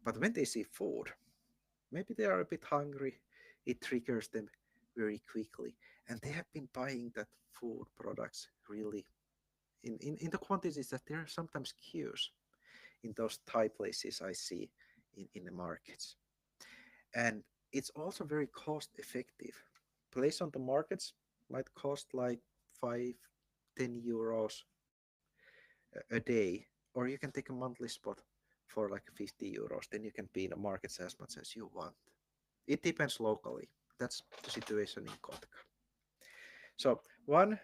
But when they see food, maybe they are a bit hungry. It triggers them very quickly, and they have been buying that food products really in the quantities that there are sometimes queues in those Thai places I see in the markets. And it's also very cost effective. Place on the markets might cost like 5, 10 euros a day, or you can take a monthly spot for like 50 euros. Then you can be in the markets as much as you want. It depends locally. That's the situation in Kotka. So one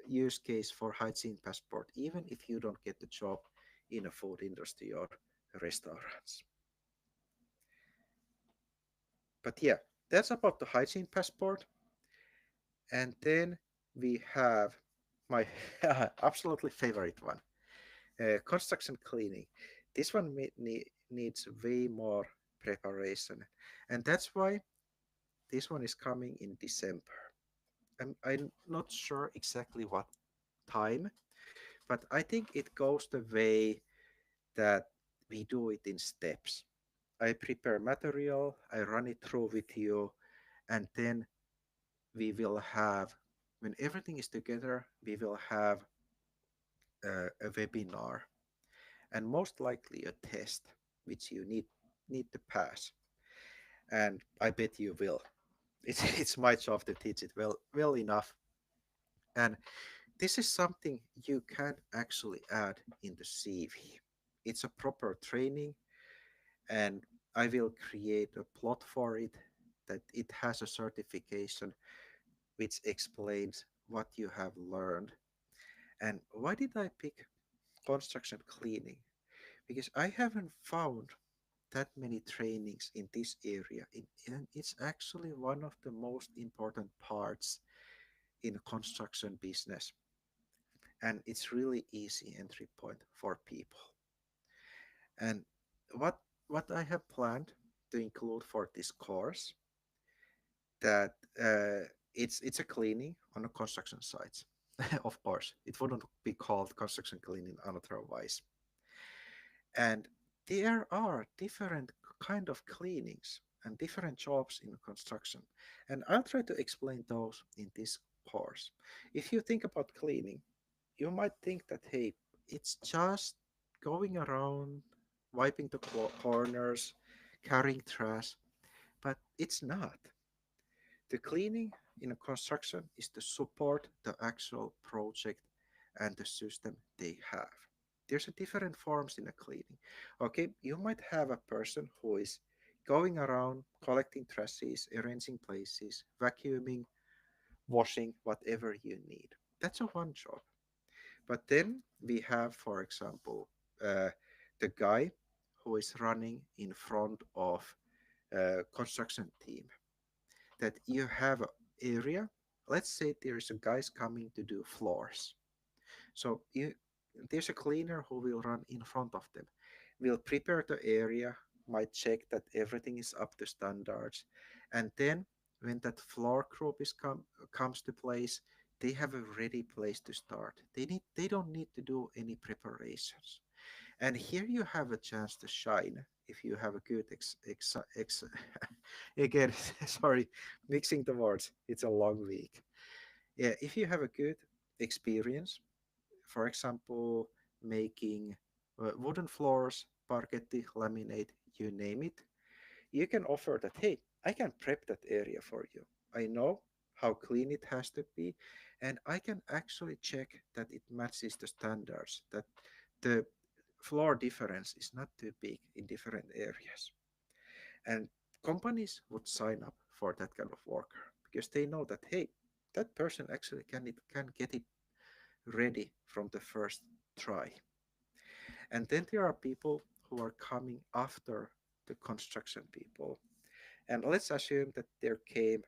use case for hygiene passport, even if you don't get the job in a food industry or restaurants. But yeah, that's about the hygiene passport. And then we have my absolutely favorite one, construction cleaning. This one needs way more preparation. And that's why this one is coming in December. I'm not sure exactly what time, but I think it goes the way that we do it in steps. I prepare material, I run it through with you, and then we will have, when everything is together, we will have a webinar and most likely a test which you need to pass. And I bet you will. It's my job to teach it well enough. And this is something you can actually add in the CV. It's a proper training, and I will create a plot for it that it has a certification which explains what you have learned. And why did I pick construction cleaning? Because I haven't found that many trainings in this area. And it's actually one of the most important parts in construction business. And it's really easy entry point for people. And what what I have planned to include for this course, that it's a cleaning on a construction sites. Of course, it wouldn't be called construction cleaning otherwise. And there are different kind of cleanings and different jobs in construction. And I'll try to explain those in this course. If you think about cleaning, you might think that, hey, it's just going around, wiping the corners, carrying trash, but it's not. The cleaning in a construction is to support the actual project and the system they have. There's a different forms in a cleaning. Okay, you might have a person who is going around collecting trashes, arranging places, vacuuming, washing, whatever you need. That's a one job. But then we have, for example, the guy who is running in front of a construction team. That you have an area. Let's say there is a guys coming to do floors. So there's a cleaner who will run in front of them. Will prepare the area, might check that everything is up to standards, and then when that floor group comes to place, they have a ready place to start. They don't need to do any preparations. And here you have a chance to shine if you have a good again, sorry, mixing the words. It's a long week. Yeah, if you have a good experience, for example, making wooden floors, parquet, laminate, you name it, you can offer that, hey, I can prep that area for you. I know how clean it has to be, and I can actually check that it matches the standards, that the floor difference is not too big in different areas. And companies would sign up for that kind of worker because they know that, hey, that person actually can get it ready from the first try. And then there are people who are coming after the construction people. And let's assume that there came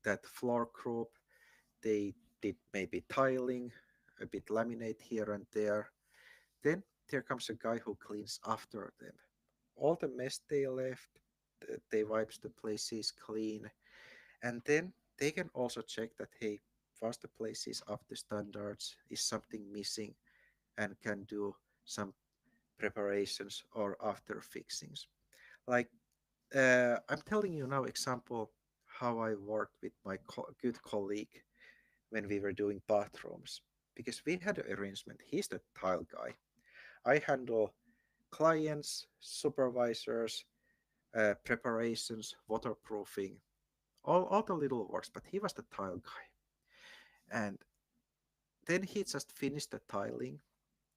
that floor group, they did maybe tiling, a bit laminate here and there. Then there comes a guy who cleans after them. All the mess they left, they wipes the places clean. And then they can also check that, hey, was the places up to standards? Is something missing? And can do some preparations or after fixings. Like I'm telling you now example how I worked with my good colleague when we were doing bathrooms, because we had an arrangement. He's the tile guy. I handle clients, supervisors, preparations, waterproofing, all the little works. But he was the tile guy. And then he just finished the tiling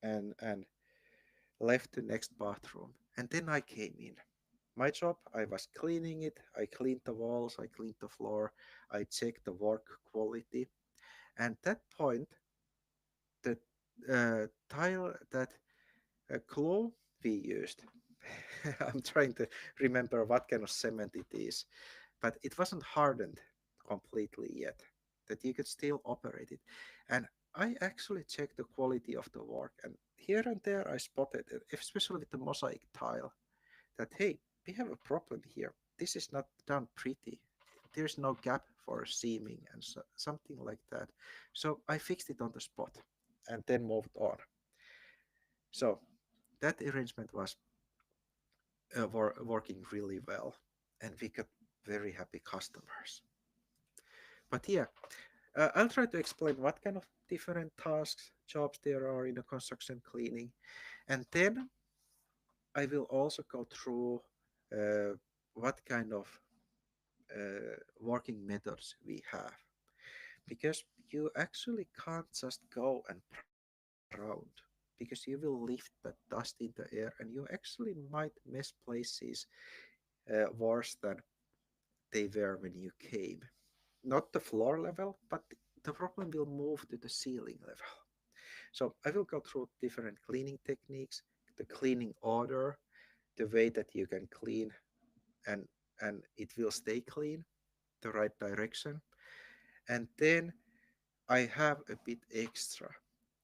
and left the next bathroom. And then I came in. My job, I was cleaning it. I cleaned the walls, I cleaned the floor, I checked the work quality. And at that point, the tile, that glue we used, I'm trying to remember what kind of cement it is, but it wasn't hardened completely yet, that you could still operate it. And I actually checked the quality of the work, and here and there I spotted it, especially with the mosaic tile, that hey, we have a problem here. This is not done pretty. There's no gap for seaming and so, something like that. So I fixed it on the spot and then moved on. So that arrangement was working really well, and we got very happy customers. But yeah, I'll try to explain what kind of different tasks, jobs there are in the construction cleaning, and then I will also go through what kind of working methods we have, because you actually can't just go and prowl around, because you will lift that dust in the air and you actually might miss places worse than they were when you came. Not the floor level, but the problem will move to the ceiling level. So I will go through different cleaning techniques, the cleaning order, the way that you can clean and and it will stay clean, the right direction. And then I have a bit extra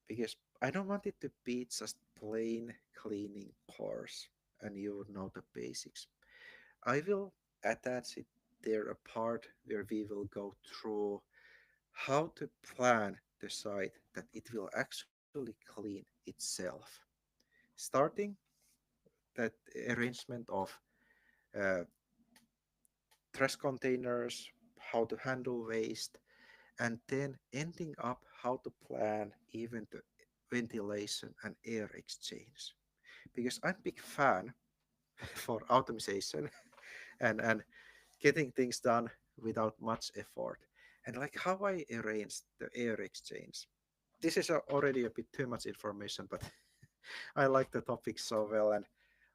because I don't want it to be just plain cleaning course and you know the basics. I will attach it there a part where we will go through how to plan the site that it will actually clean itself. Starting that arrangement of uh, trash containers, how to handle waste, and then ending up how to plan even the ventilation and air exchange. Because I'm a big fan for automation and getting things done without much effort. And like how I arrange the air exchange. This is already a bit too much information, but I like the topic so well, and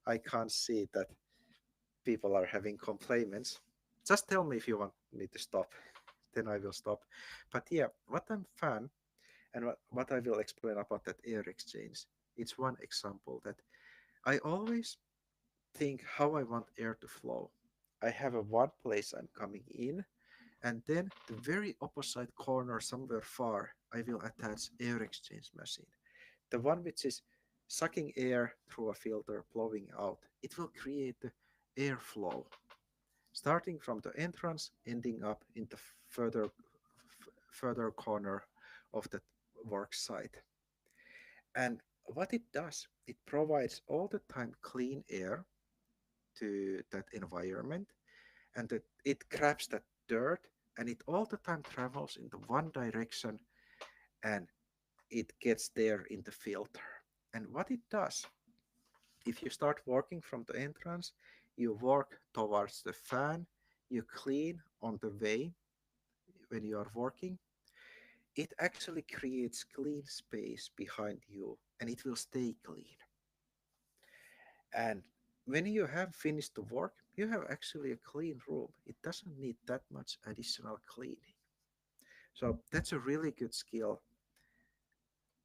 I can't see that people are having complaints. Just tell me if you want me to stop, then I will stop. But yeah, what I'm fan and what I will explain about that air exchange, it's one example that I always think how I want air to flow. I have a one place I'm coming in, and then the very opposite corner somewhere far, I will attach air exchange machine. The one which is sucking air through a filter, blowing out. It will create the airflow, starting from the entrance, ending up in the further corner of the work site. And what it does, it provides all the time clean air to that environment, and that it grabs that dirt and it all the time travels in the one direction and it gets there in the filter. And what it does, if you start working from the entrance, you work towards the fan, you clean on the way when you are working, it actually creates clean space behind you and it will stay clean. And when you have finished the work, you have actually a clean room. It doesn't need that much additional cleaning. So that's a really good skill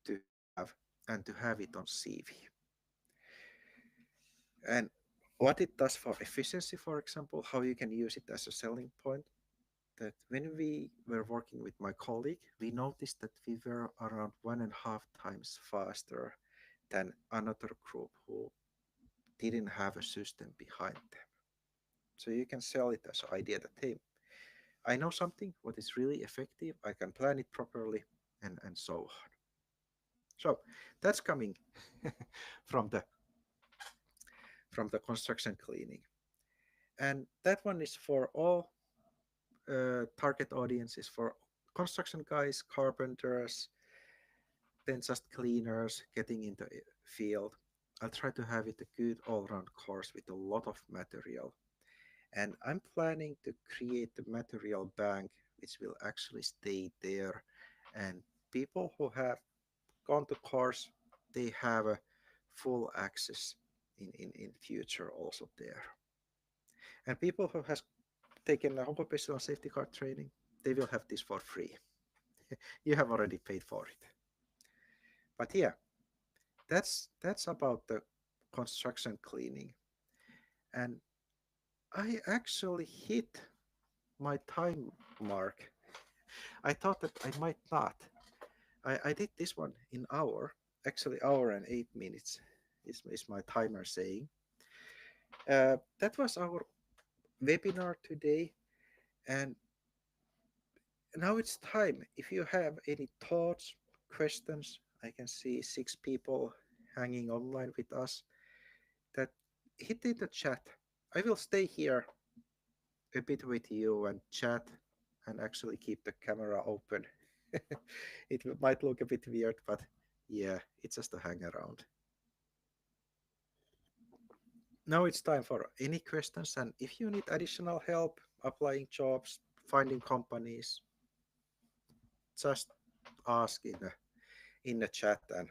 to have and to have it on CV. And what it does for efficiency, for example, how you can use it as a selling point, that when we were working with my colleague, we noticed that we were around 1.5 times faster than another group who didn't have a system behind them. So you can sell it as an idea that, hey, I know something, what is really effective, I can plan it properly, and so on. So that's coming from the construction cleaning. And that one is for all target audiences for construction guys, carpenters, then just cleaners getting into the field. I'll try to have it a good all-round course with a lot of material. And I'm planning to create a material bank which will actually stay there. And people who have gone to course, they have a full access in future also there. And people who has taken a occupational safety card training, they will have this for free. You have already paid for it. But yeah, that's about the construction cleaning. And I actually hit my time mark. I thought that I might not. I did this one in hour, actually hour and 8 minutes is my timer saying. That was our webinar today, and now it's time. If you have any thoughts, questions, I can see 6 people hanging online with us. That hit in the chat. I will stay here a bit with you and chat and actually keep the camera open. It might look a bit weird, but yeah, it's just a hang around. Now it's time for any questions, and if you need additional help applying jobs, finding companies, just ask in the chat and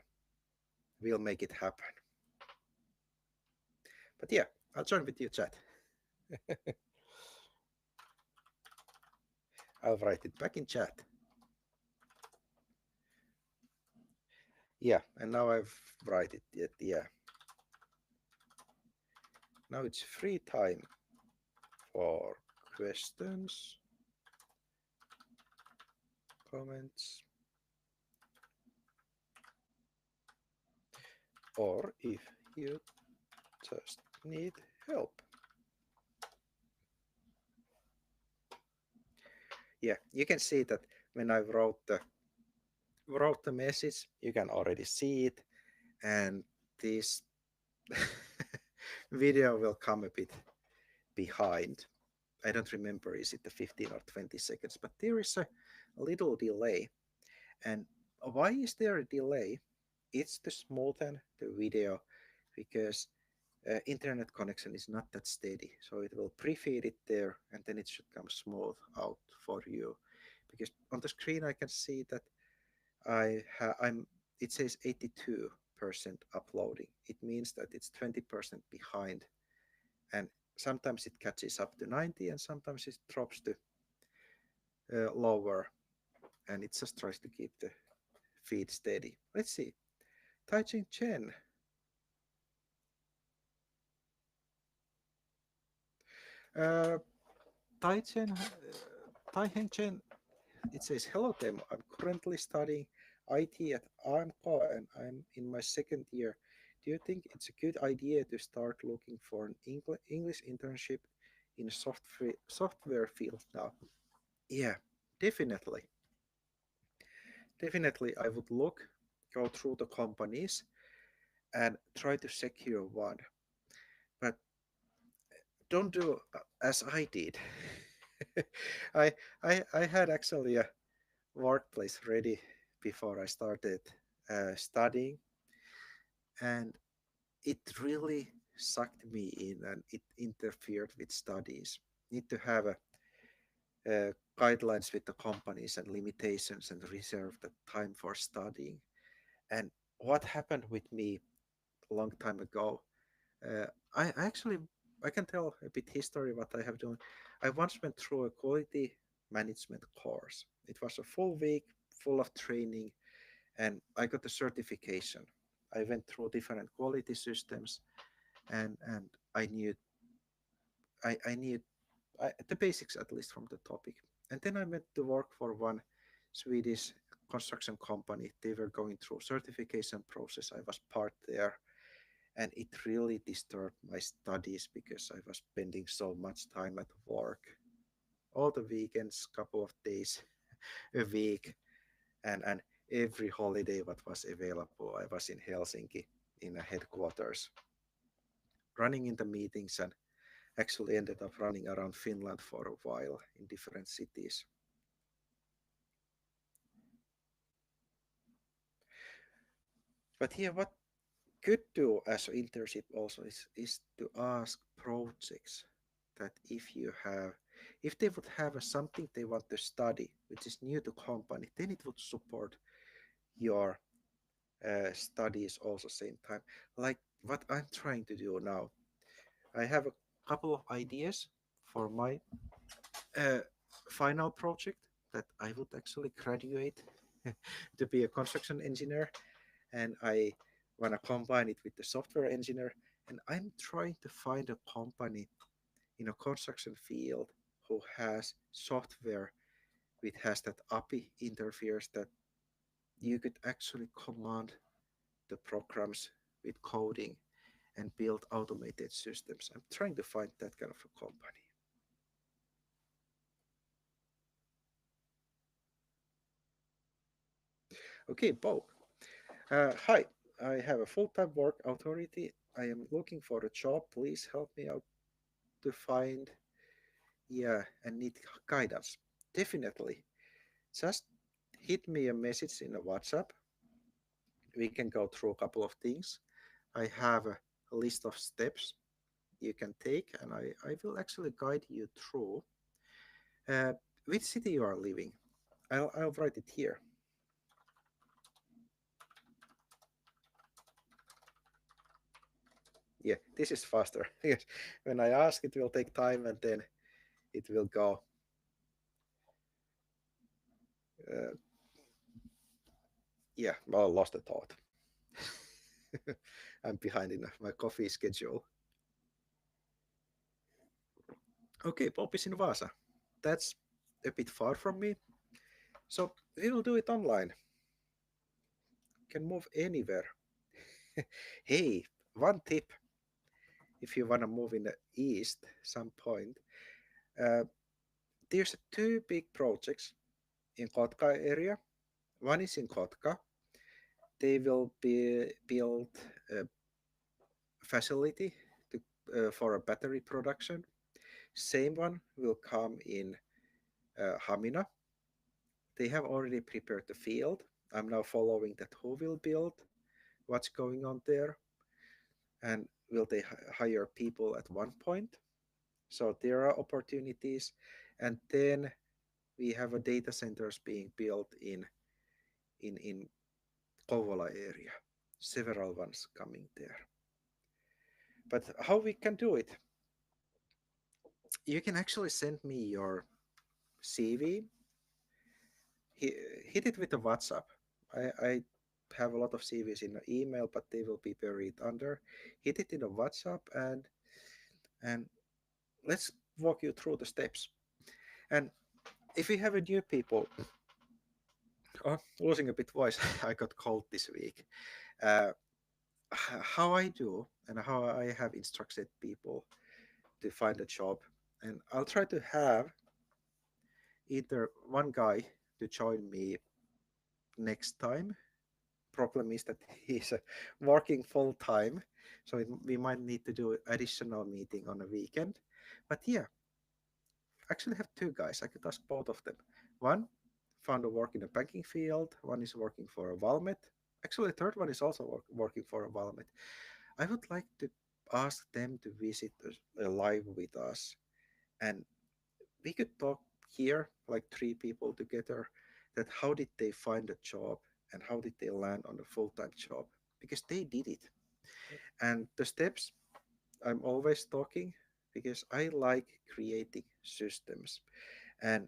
we'll make it happen. But yeah, I'll join with you, chat. I'll write it back in chat. Yeah, and now I've write it. Yeah. Now it's free time for questions, comments, or if you just need help. Yeah, you can see that when I wrote the message, you can already see it, and this video will come a bit behind. I don't remember, is it the 15 or 20 seconds, but there is a little delay. And why is there a delay? It's to smoothen the video because internet connection is not that steady. So it will pre-feed it there and then it should come smooth out for you. Because on the screen I can see that I'm it says 82% uploading. It means that it's 20% behind, and sometimes it catches up to 90 and sometimes it drops to lower, and it just tries to keep the feed steady. Let's see. Taijin Chen. Uh, Taijin Chen, it says, hello Tim, I'm currently studying IT at AMCO and I'm in my second year. Do you think it's a good idea to start looking for an English internship in software field now? Yeah, definitely. Definitely, I would go through the companies and try to secure one. But don't do as I did. I, I had actually a workplace ready before I started studying, and it really sucked me in and it interfered with studies. Need to have guidelines with the companies and limitations and reserve the time for studying. And what happened with me a long time ago, uh, I actually I can tell a bit history what I have done. I once went through a quality management course. It was a full week full of training, and I got a certification. I went through different quality systems, and I knew the basics at least from the topic. And then I went to work for one Swedish construction company. They were going through certification process. I was part there, and it really disturbed my studies because I was spending so much time at work, all the weekends, couple of days a week, and every holiday what was available. I was in Helsinki in a headquarters, running in the meetings, and actually ended up running around Finland for a while in different cities. But yeah, what could do as an internship also is to ask projects that if they would have something they want to study which is new to company, then it would support your studies also same time. Like what I'm trying to do now. I have a couple of ideas for my uh, final project that I would actually graduate to be a construction engineer, and I want to combine it with the software engineer. And I'm trying to find a company in a construction field who has software which has that API interface that you could actually command the programs with coding and build automated systems. I'm trying to find that kind of a company. Okay, Bo. Hi, I have a full-time work authority. I am looking for a job. Please help me out to find, yeah, and need guidance. Definitely. Just hit me a message in a WhatsApp. We can go through a couple of things. I have a list of steps you can take, and I will actually guide you through uh, which city you are living. I'll write it here. Yeah, this is faster. Yes. When I ask, it will take time and then it will go. Uh, yeah, well, I lost the thought. I'm behind in my coffee schedule. Okay, Bob is in Vasa. That's a bit far from me. So we will do it online. Can move anywhere. Hey, one tip if you want to move in the east some point. Uh, there's two big projects in Kotka area. One is in Kotka. They will be build a facility for a battery production. Same one will come in Hamina. They have already prepared the field. I'm now following that who will build, what's going on there, and will they hire people at one point. So there are opportunities. And then we have a data centers being built in Kouvola area. Several ones coming there. But how we can do it? You can actually send me your CV, hit it with a WhatsApp. I have a lot of CVs in an email, but they will be buried under. Hit it in a WhatsApp and let's walk you through the steps. And if we have a new people, oh, losing a bit voice, I got cold this week. Uh, how I do and how I have instructed people to find a job, and I'll try to have either one guy to join me next time. Problem is that he's working full time, so we might need to do additional meeting on a weekend. But yeah, actually have two guys. I could ask both of them. One found a work in the banking field. One is working for a Valmet. Actually, the third one is also working for a Valmet. I would like to ask them to visit live with us, and we could talk here, like three people together, that how did they find a job and how did they land on a full-time job, because they did it. And the steps, I'm always talking because I like creating systems, and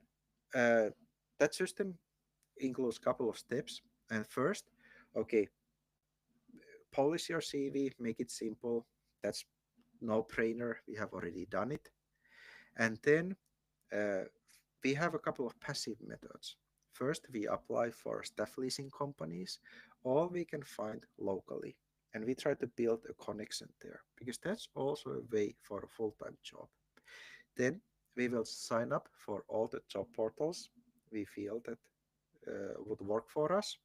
uh, that system includes a couple of steps. And first, okay, polish your CV, make it simple. That's no brainer. We have already done it. And then uh, we have a couple of passive methods. First, we apply for staff leasing companies, or we can find locally. And we try to build a connection there because that's also a way for a full-time job. Then we will sign up for all the job portals we feel that would work for us,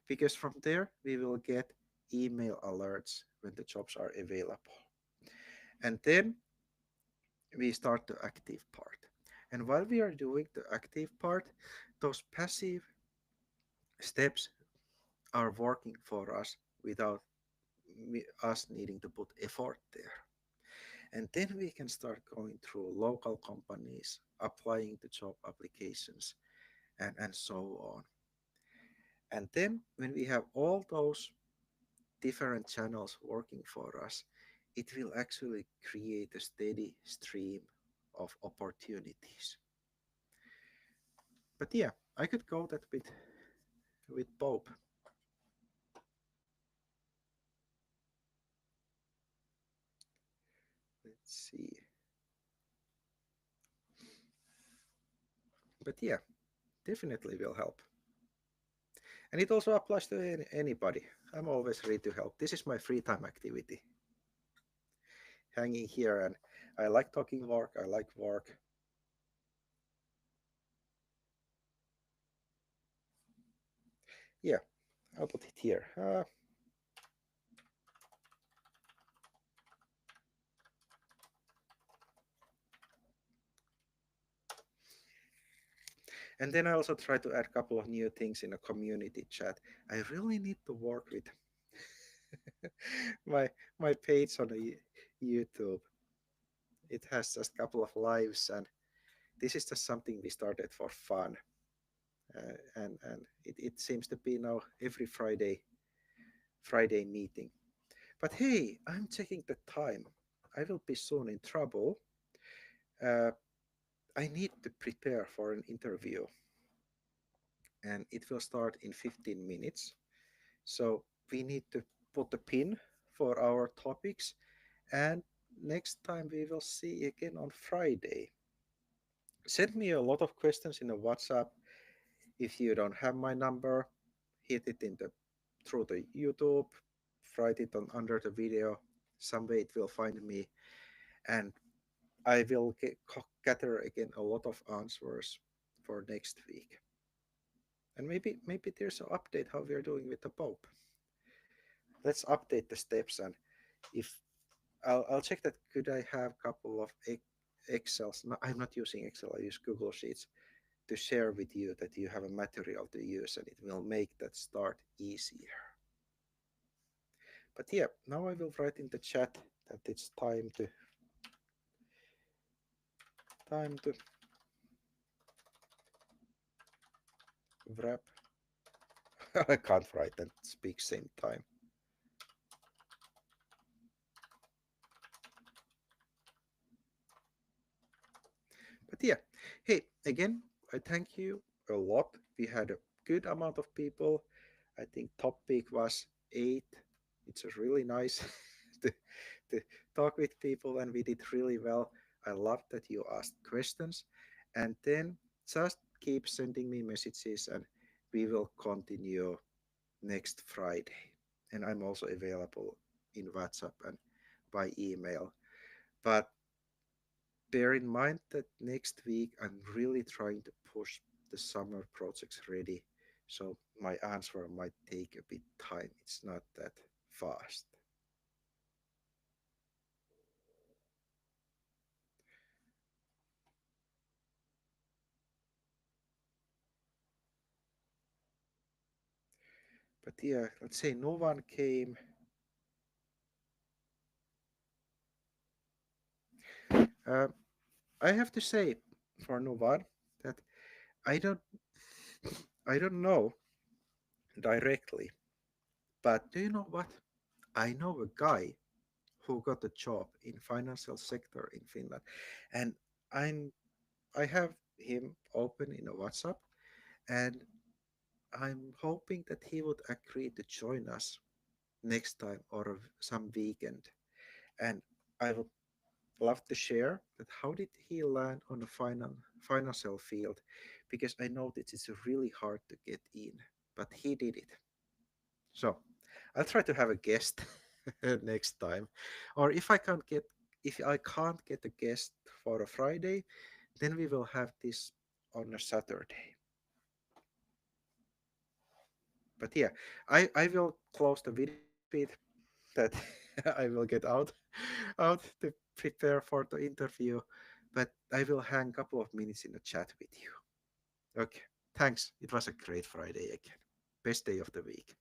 because from there we will get email alerts when the jobs are available. And then we start the active part. And while we are doing the active part, those passive steps are working for us without us needing to put effort there. And then we can start going through local companies, applying to job applications, and so on. And then when we have all those different channels working for us, it will actually create a steady stream of opportunities. But yeah, I could go that bit with Pope. Let's see. But yeah, definitely will help. And it also applies to anybody. I'm always ready to help. This is my free time activity. Hanging here, and I like talking work. I like work. Yeah, I'll put it here. And then I also try to add a couple of new things in a community chat. I really need to work with my my page on the YouTube. It has just a couple of lives, and this is just something we started for fun. And it seems to be now every Friday meeting. But hey, I'm checking the time. I will be soon in trouble. Uh, I need to prepare for an interview, and it will start in 15 minutes. So we need to put a pin for our topics, and next time we will see again on Friday. Send me a lot of questions in a WhatsApp. If you don't have my number, hit it in the through the YouTube, write it on under the video. Some way it will find me, and I will gather again a lot of answers for next week. And maybe there's an update how we are doing with the Pope. Let's update the steps, and if I'll check that could I have a couple of Excels. No, I'm not using Excel. I use Google Sheets to share with you that you have a material to use, and it will make that start easier. But yeah, now I will write in the chat that it's time to wrap. I can't write and speak same time. But yeah, hey, again, I thank you a lot. We had a good amount of people. I think top pick was 8. It's a really nice to, to talk with people, and we did really well. I love that you asked questions. And then just keep sending me messages, and we will continue next Friday. And I'm also available in WhatsApp and by email. But bear in mind that next week I'm really trying to push the summer projects ready. So my answer might take a bit time. It's not that fast. But yeah, let's say no one came. Uh, I have to say for no one that I don't I don't know directly. But do you know what? I know a guy who got a job in financial sector in Finland, and I'm I have him open in a WhatsApp, and I'm hoping that he would agree to join us next time or some weekend. And I would love to share that how did he land on the financial field, because I know that it's really hard to get in, but he did it. So I'll try to have a guest next time, or if I can't get a guest for a Friday, then we will have this on a Saturday. But yeah, I will close the video feed that I will get out to prepare for the interview, but I will hang a couple of minutes in the chat with you. Okay, thanks. It was a great Friday again. Best day of the week.